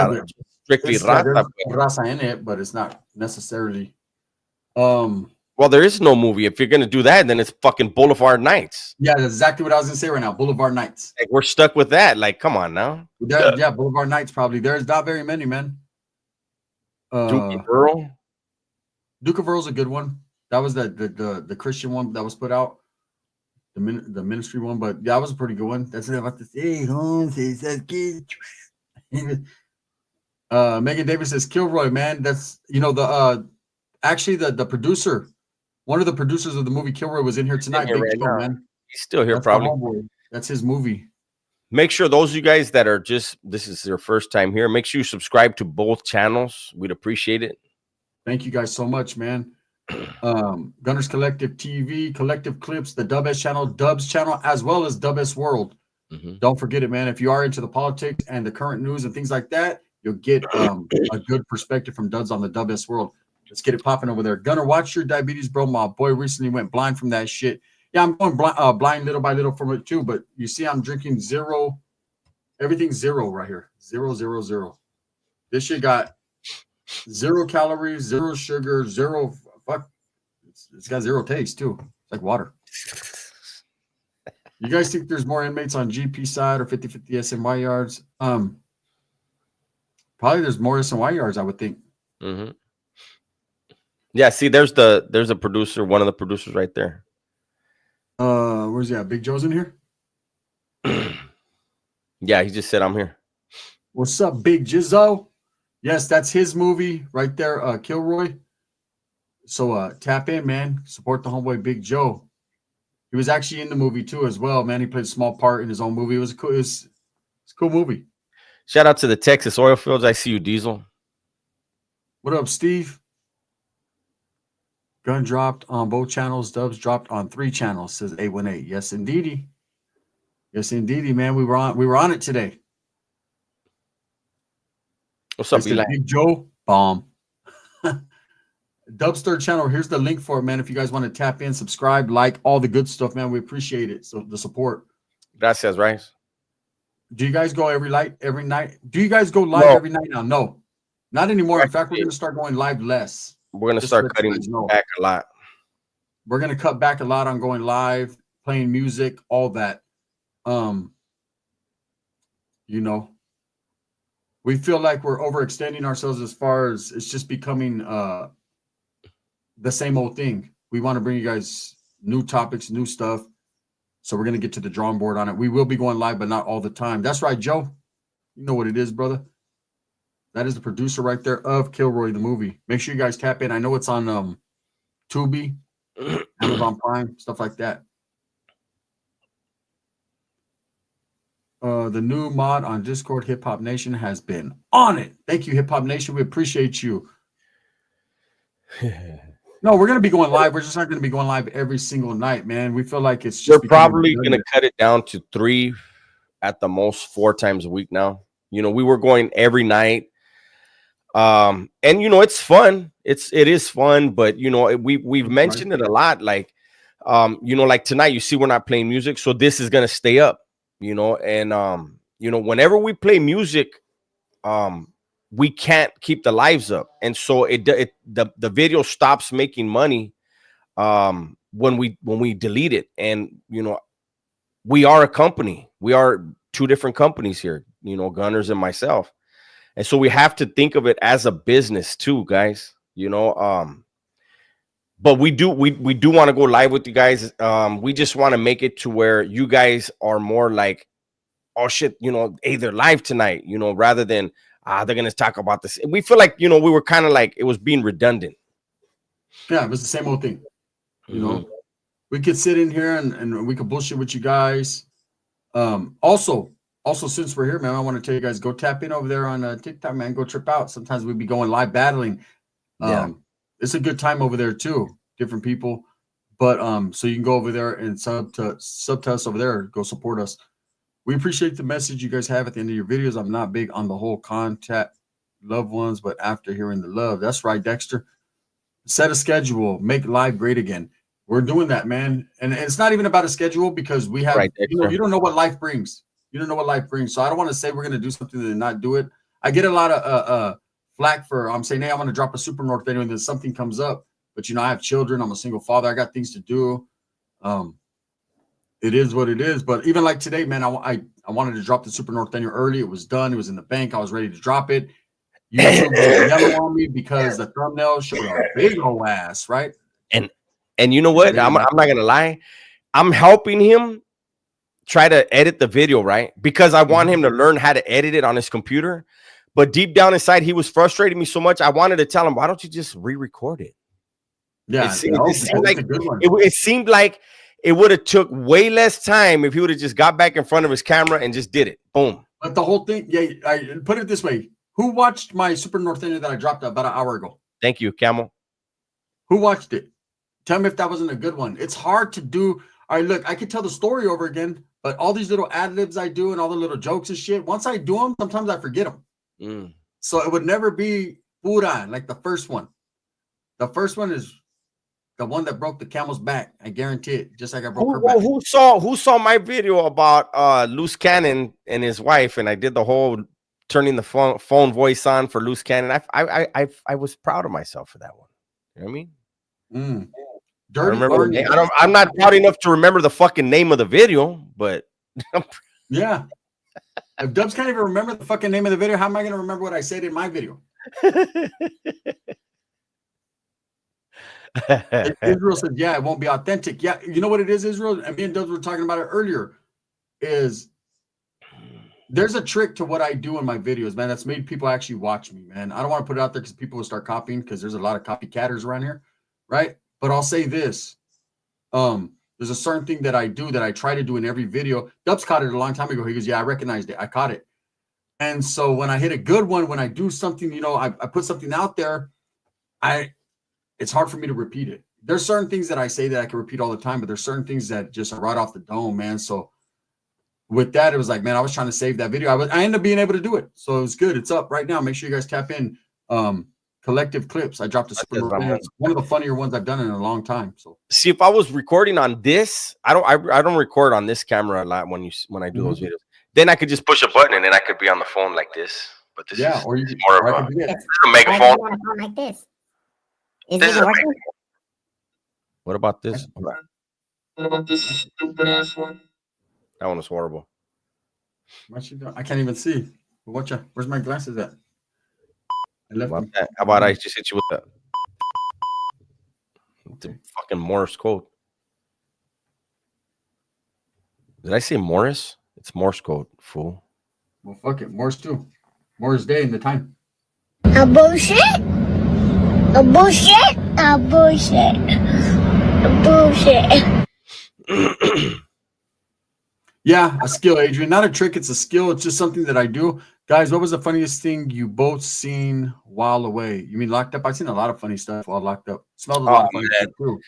strictly
raza in it, but it's not necessarily.
Well, there is no movie. If you're gonna do that, then it's fucking Boulevard Nights.
Yeah, that's exactly what I was gonna say right now. Boulevard Nights.
Like, we're stuck with that. Like, come on now.
Yeah, Boulevard Nights probably. There's not very many, man.
Duke of Earl.
Duke of Earl's a good one. That was the Christian one that was put out, the ministry one. But yeah, that was a pretty good one. That's what I'm about to say. Megan Davis says Kilroy, man. That's actually the producer. One of the producers of the movie Kilroy was in here tonight. Man.
He's still here, probably.
That's his movie.
Make sure those of you guys that are this is their first time here, make sure you subscribe to both channels. We'd appreciate it.
Thank you guys so much, man. Gunners Collective TV, Collective Clips, the Dub S channel, Dubs channel, as well as Dub S World. Don't forget it, man. If you are into the politics and the current news and things like that, you'll get a good perspective from Dubs on the Dub S World. Let's get it popping over there. Gunner, watch your diabetes, bro. My boy recently went blind from that shit. Yeah, I'm going blind little by little from it too. But you see, I'm drinking zero. Everything's zero right here. 0, 0, 0. This shit got 0 calories, 0 sugar, 0. Fuck. It's got 0 taste too. It's like water. You guys think there's more inmates on GP side or 50-50 SNY yards? Probably there's more SNY yards, I would think.
Yeah, see, there's a producer, one of the producers right there.
Where's he at? Big Joe's in here?
Yeah, he just said I'm here.
What's up, Big Jizzo? Yes, that's his movie right there, Kilroy. So tap in, man. Support the homeboy Big Joe. He was actually in the movie too as well, man. He played a small part in his own movie. It was cool. It's a cool movie.
Shout out to the Texas oil fields. I see you, Diesel.
What up, Steve? Gun dropped on both channels. Dubs dropped on 3 channels, says 818. Yes, indeedy. Yes, indeedy, man. We were on it today.
What's up, Eli?
Big Joe? Bomb. Dubster channel. Here's the link for it, man. If you guys want to tap in, subscribe, like all the good stuff, man. We appreciate it. So the support.
Gracias, Rice.
Do you guys go every night? Do you guys go live every night now? No, not anymore. In fact, we're gonna start going live less.
We're gonna start cutting back a lot.
We're gonna cut back a lot on going live, playing music, all that. You know, we feel like we're overextending ourselves as far as it's just becoming the same old thing. We want to bring you guys new topics, new stuff. So we're going to get to the drawing board on it. We will be going live, but not all the time. That's right, Joe. You know what it is, brother. That is the producer right there of Kilroy, the movie. Make sure you guys tap in. I know it's on Tubi, Amazon Prime, stuff like that. The new mod on Discord, Hip Hop Nation, has been on it. Thank you, Hip Hop Nation. We appreciate you. No, we're going to be going live. We're just not going to be going live every single night, man. We feel like it's just.
We're probably going to cut it down to 3, at the most 4 times a week now. You know, we were going every night. And you know, it's fun. It is fun, but you know, we've mentioned it a lot. Like, you know, like tonight, you see, we're not playing music, so this is going to stay up. You know, and you know, whenever we play music, we can't keep the lives up, and so the video stops making money when we delete it. And you know, we are a company. We are 2 different companies here, you know, Gunners and myself, and so we have to think of it as a business too, guys. You know, but we do want to go live with you guys. We just want to make it to where you guys are more like, oh shit, you know, hey, they're live tonight, you know, rather than they're gonna talk about this. We feel like, you know, we were kind of like, it was being redundant.
Yeah, it was the same old thing. You know, we could sit in here and we could bullshit with you guys. Also, since we're here, man, I want to tell you guys, go tap in over there on TikTok, man. Go trip out. Sometimes we'd be going live battling. It's a good time over there too. Different people, but so you can go over there and sub to us over there. Go support us. We appreciate the message you guys have at the end of your videos. I'm not big on the whole contact loved ones, but after hearing the love, that's right, Dexter. Set a schedule, make live great again. We're doing that, man. And it's not even about a schedule because we have, you know, you don't know what life brings. You don't know what life brings. So I don't want to say we're going to do something and not do it. I get a lot of flack for, I'm saying, hey, I want to drop a Super North video and then something comes up. But, you know, I have children. I'm a single father. I got things to do. It is what it is. But even like today, man, I wanted to drop the Super North Daniel early. It was done. It was in the bank. I was ready to drop it. YouTube was yellow on me because the thumbnail showed a big old ass, right?
And you know what? I'm not gonna lie. I'm helping him try to edit the video, right? Because I want him to learn how to edit it on his computer. But deep down inside, he was frustrating me so much. I wanted to tell him, why don't you just re-record it?
Yeah,
it seemed like it would have took way less time if he would have just got back in front of his camera and just did it. Boom.
But the whole thing, yeah, I put it this way. Who watched my Super North End that I dropped about an hour ago?
Thank you, Camel.
Who watched it? Tell me if that wasn't a good one. It's hard to do. All right, look, I could tell the story over again, but all these little ad-libs I do and all the little jokes and shit, once I do them, sometimes I forget them. So it would never be pura like the first one. The first one is the one that broke the camel's back. I guarantee it. Just like I broke her back.
Who saw my video about Loose Cannon and his wife, and I did the whole turning the phone voice on for Loose Cannon. I was proud of myself for that one. You know what I mean? Dirty. I'm not proud enough to remember the fucking name of the video, but
yeah. If Dubs can't even remember the fucking name of the video, how am I going to remember what I said in my video? Israel said, yeah, it won't be authentic. Yeah, you know what it is, Israel? And me and Dubs were talking about it earlier. Is there's a trick to what I do in my videos, man, that's made people actually watch me, man. I don't want to put it out there because people will start copying because there's a lot of copycatters around here, right? But I'll say this. There's a certain thing that I do that I try to do in every video. Dubs caught it a long time ago. He goes, yeah, I recognized it. I caught it. And so when I hit a good one, when I do something, you know, I put something out there, it's hard for me to repeat it. There's certain things that I say that I can repeat all the time, but there's certain things that just are right off the dome, man. So with that, it was like, man, I was trying to save that video. I ended up being able to do it. So it was good. It's up right now. Make sure you guys tap in. collective clips. I dropped a Super Mario. It's one of the funnier ones I've done in a long time. So
see, if I was recording on this, I don't record on this camera a lot when I do those videos. Then I could just push a button and then I could be on the phone like this. But this is
or you could,
more of
this
is a megaphone.
Like this. Is it working?
What about this?
What about this stupid ass one?
That one was horrible.
I can't even see. Where's my glasses at? I left them.
How about I just hit you with the fucking Morse code? Did I say Morris? It's Morse code, fool.
Well, fuck it. Morse too. Morse day and the time.
A bullshit. A bullshit. A bullshit. A bullshit.
Yeah, a skill, Adrian. Not a trick. It's a skill. It's just something that I do. Guys, what was the funniest thing you both seen while away? You mean locked up? I've seen a lot of funny stuff while locked up. Smelled a lot of funny stuff too.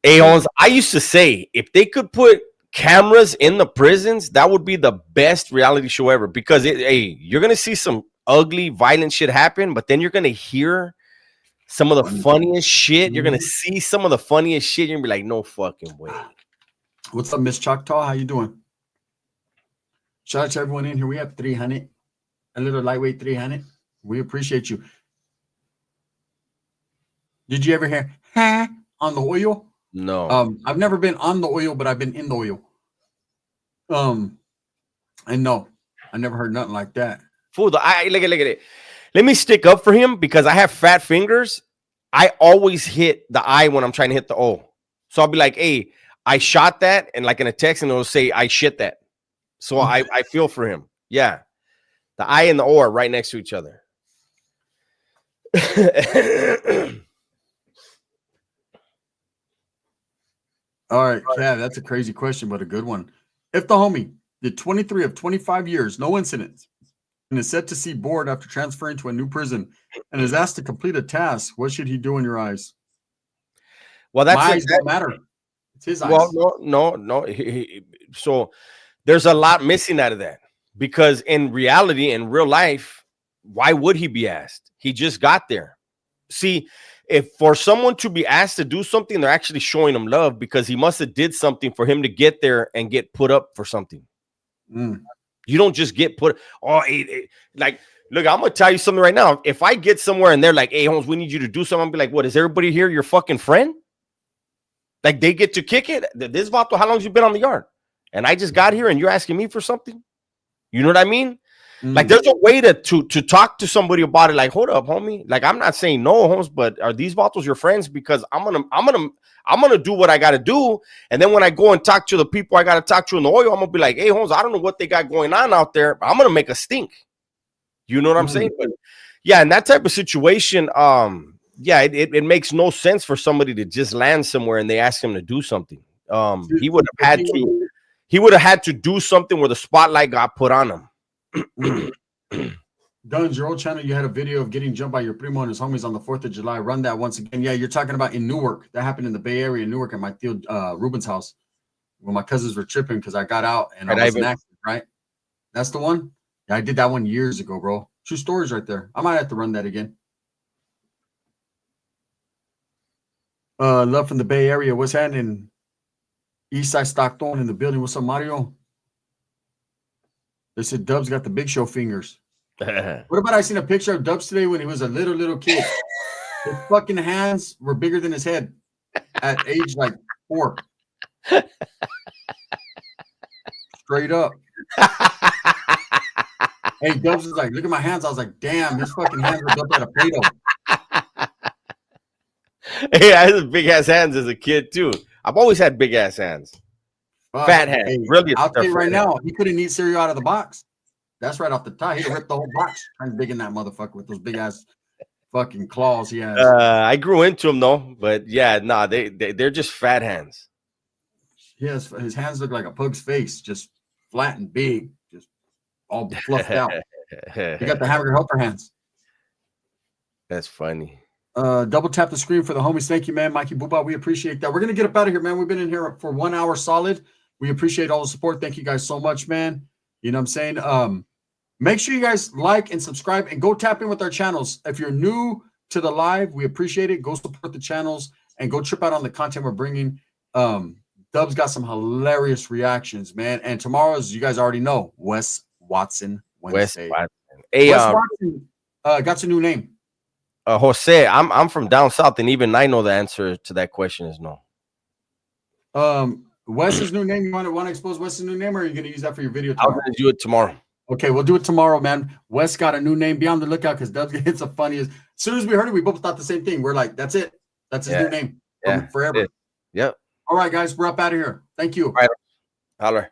Hey, Holmes, I used to say if they could put cameras in the prisons, that would be the best reality show ever. Because you're gonna see some ugly, violent shit happen, but then you're gonna hear some of the funniest shit. You're gonna see some of the funniest shit. You're gonna be like, no fucking way.
What's up, Miss Choctaw? How you doing? Shout out to everyone in here. We have 300, a little lightweight 300. We appreciate you. Did you ever hear on the oil?
No.
I've never been on the oil, but I've been in the oil. And no, I never heard nothing like that.
Fool, look at it. Let me stick up for him because I have fat fingers. I always hit the I when I'm trying to hit the O. So I'll be like, hey, I shot that, and like in a text, and it'll say I shit that. So I feel for him. Yeah. The I and the O are right next to each other.
All right, yeah, that's a crazy question, but a good one. If the homie did 23 of 25 years, no incidents, and is set to see board after transferring to a new prison and is asked to complete a task, what should he do in your eyes?
Well, that's
my eyes don't matter. It's his eyes.
Well, no. So there's a lot missing out of that because in reality, in real life, why would he be asked? He just got there. See, if for someone to be asked to do something, they're actually showing him love because he must have did something for him to get there and get put up for something. You don't just get put. Like, look, I'm gonna tell you something right now. If I get somewhere and they're like, "Hey, Holmes, we need you to do something," I'll be like, "What? Is everybody here your fucking friend?" Like they get to kick it. This Vato, how long have you been on the yard? And I just got here and you're asking me for something. You know what I mean? Like there's a way to talk to somebody about it. Like, hold up, homie. Like I'm not saying no, Holmes, but are these Vatos your friends? Because I'm gonna do what I gotta do. And then when I go and talk to the people I gotta talk to in the oil, I'm gonna be like, hey, Holmes, I don't know what they got going on out there, but I'm gonna make a stink. You know what I'm saying? But yeah, in that type of situation, yeah, it makes no sense for somebody to just land somewhere and they ask him to do something. He would have had to do something where the spotlight got put on him.
Duns, your old channel, you had a video of getting jumped by your primo and his homies on the 4th of July. Run that once again. Yeah, you're talking about in Newark. That happened in the Bay Area in Newark at my Theo Ruben's house when my cousins were tripping because I got out and I was active, right? That's the one? Yeah, I did that one years ago, bro. True stories right there. I might have to run that again. Love from the Bay Area. What's happening? Eastside Stockton in the building. What's up, Mario? They said Dubs got the big show fingers. What about I seen a picture of Dubs today when he was a little kid? His fucking hands were bigger than his head at age like 4. Straight up. Hey, Dubs is like, look at my hands. I was like, damn, his fucking hands were built out of Play-Doh.
Hey, I had big ass hands as a kid too. I've always had big ass hands. Fat hands. Hey, really,
I'll tell you right now, he couldn't eat cereal out of the box. That's right off the top. He'd rip the whole box trying to dig in that motherfucker with those big ass fucking claws he has.
I grew into them though, but yeah, nah, they're just fat hands.
Yes, his hands look like a pug's face, just flat and big, just all fluffed out. You got the hamburger helper hands.
That's funny.
Double tap the screen for the homies. Thank you, man. Mikey Booba, we appreciate that. We're gonna get up out of here, man. We've been in here for 1 hour solid. We appreciate all the support. Thank you guys so much, man. You know what I'm saying? Make sure you guys like and subscribe and go tap in with our channels. If you're new to the live. We appreciate it. Go support the channels and go trip out on the content we're bringing. Dub's got some hilarious reactions, man. And tomorrow, as you guys already know, Wes Watson Wednesday.
Hey,
Wes Watson got a new name.
Jose, I'm from down south, and even I know the answer to that question is no.
Wes's new name. You want to expose Wes's new name, or are you going to use that for your video tomorrow?
I'm going to do it tomorrow.
Okay, we'll do it tomorrow, man. Wes got a new name. Be on the lookout because Dubs gets the funniest. As soon as we heard it, we both thought the same thing. We're like, that's it. That's his new name.
Yeah,
forever.
Yep.
All right, guys, we're up out of here. Thank you.
All right. Holler.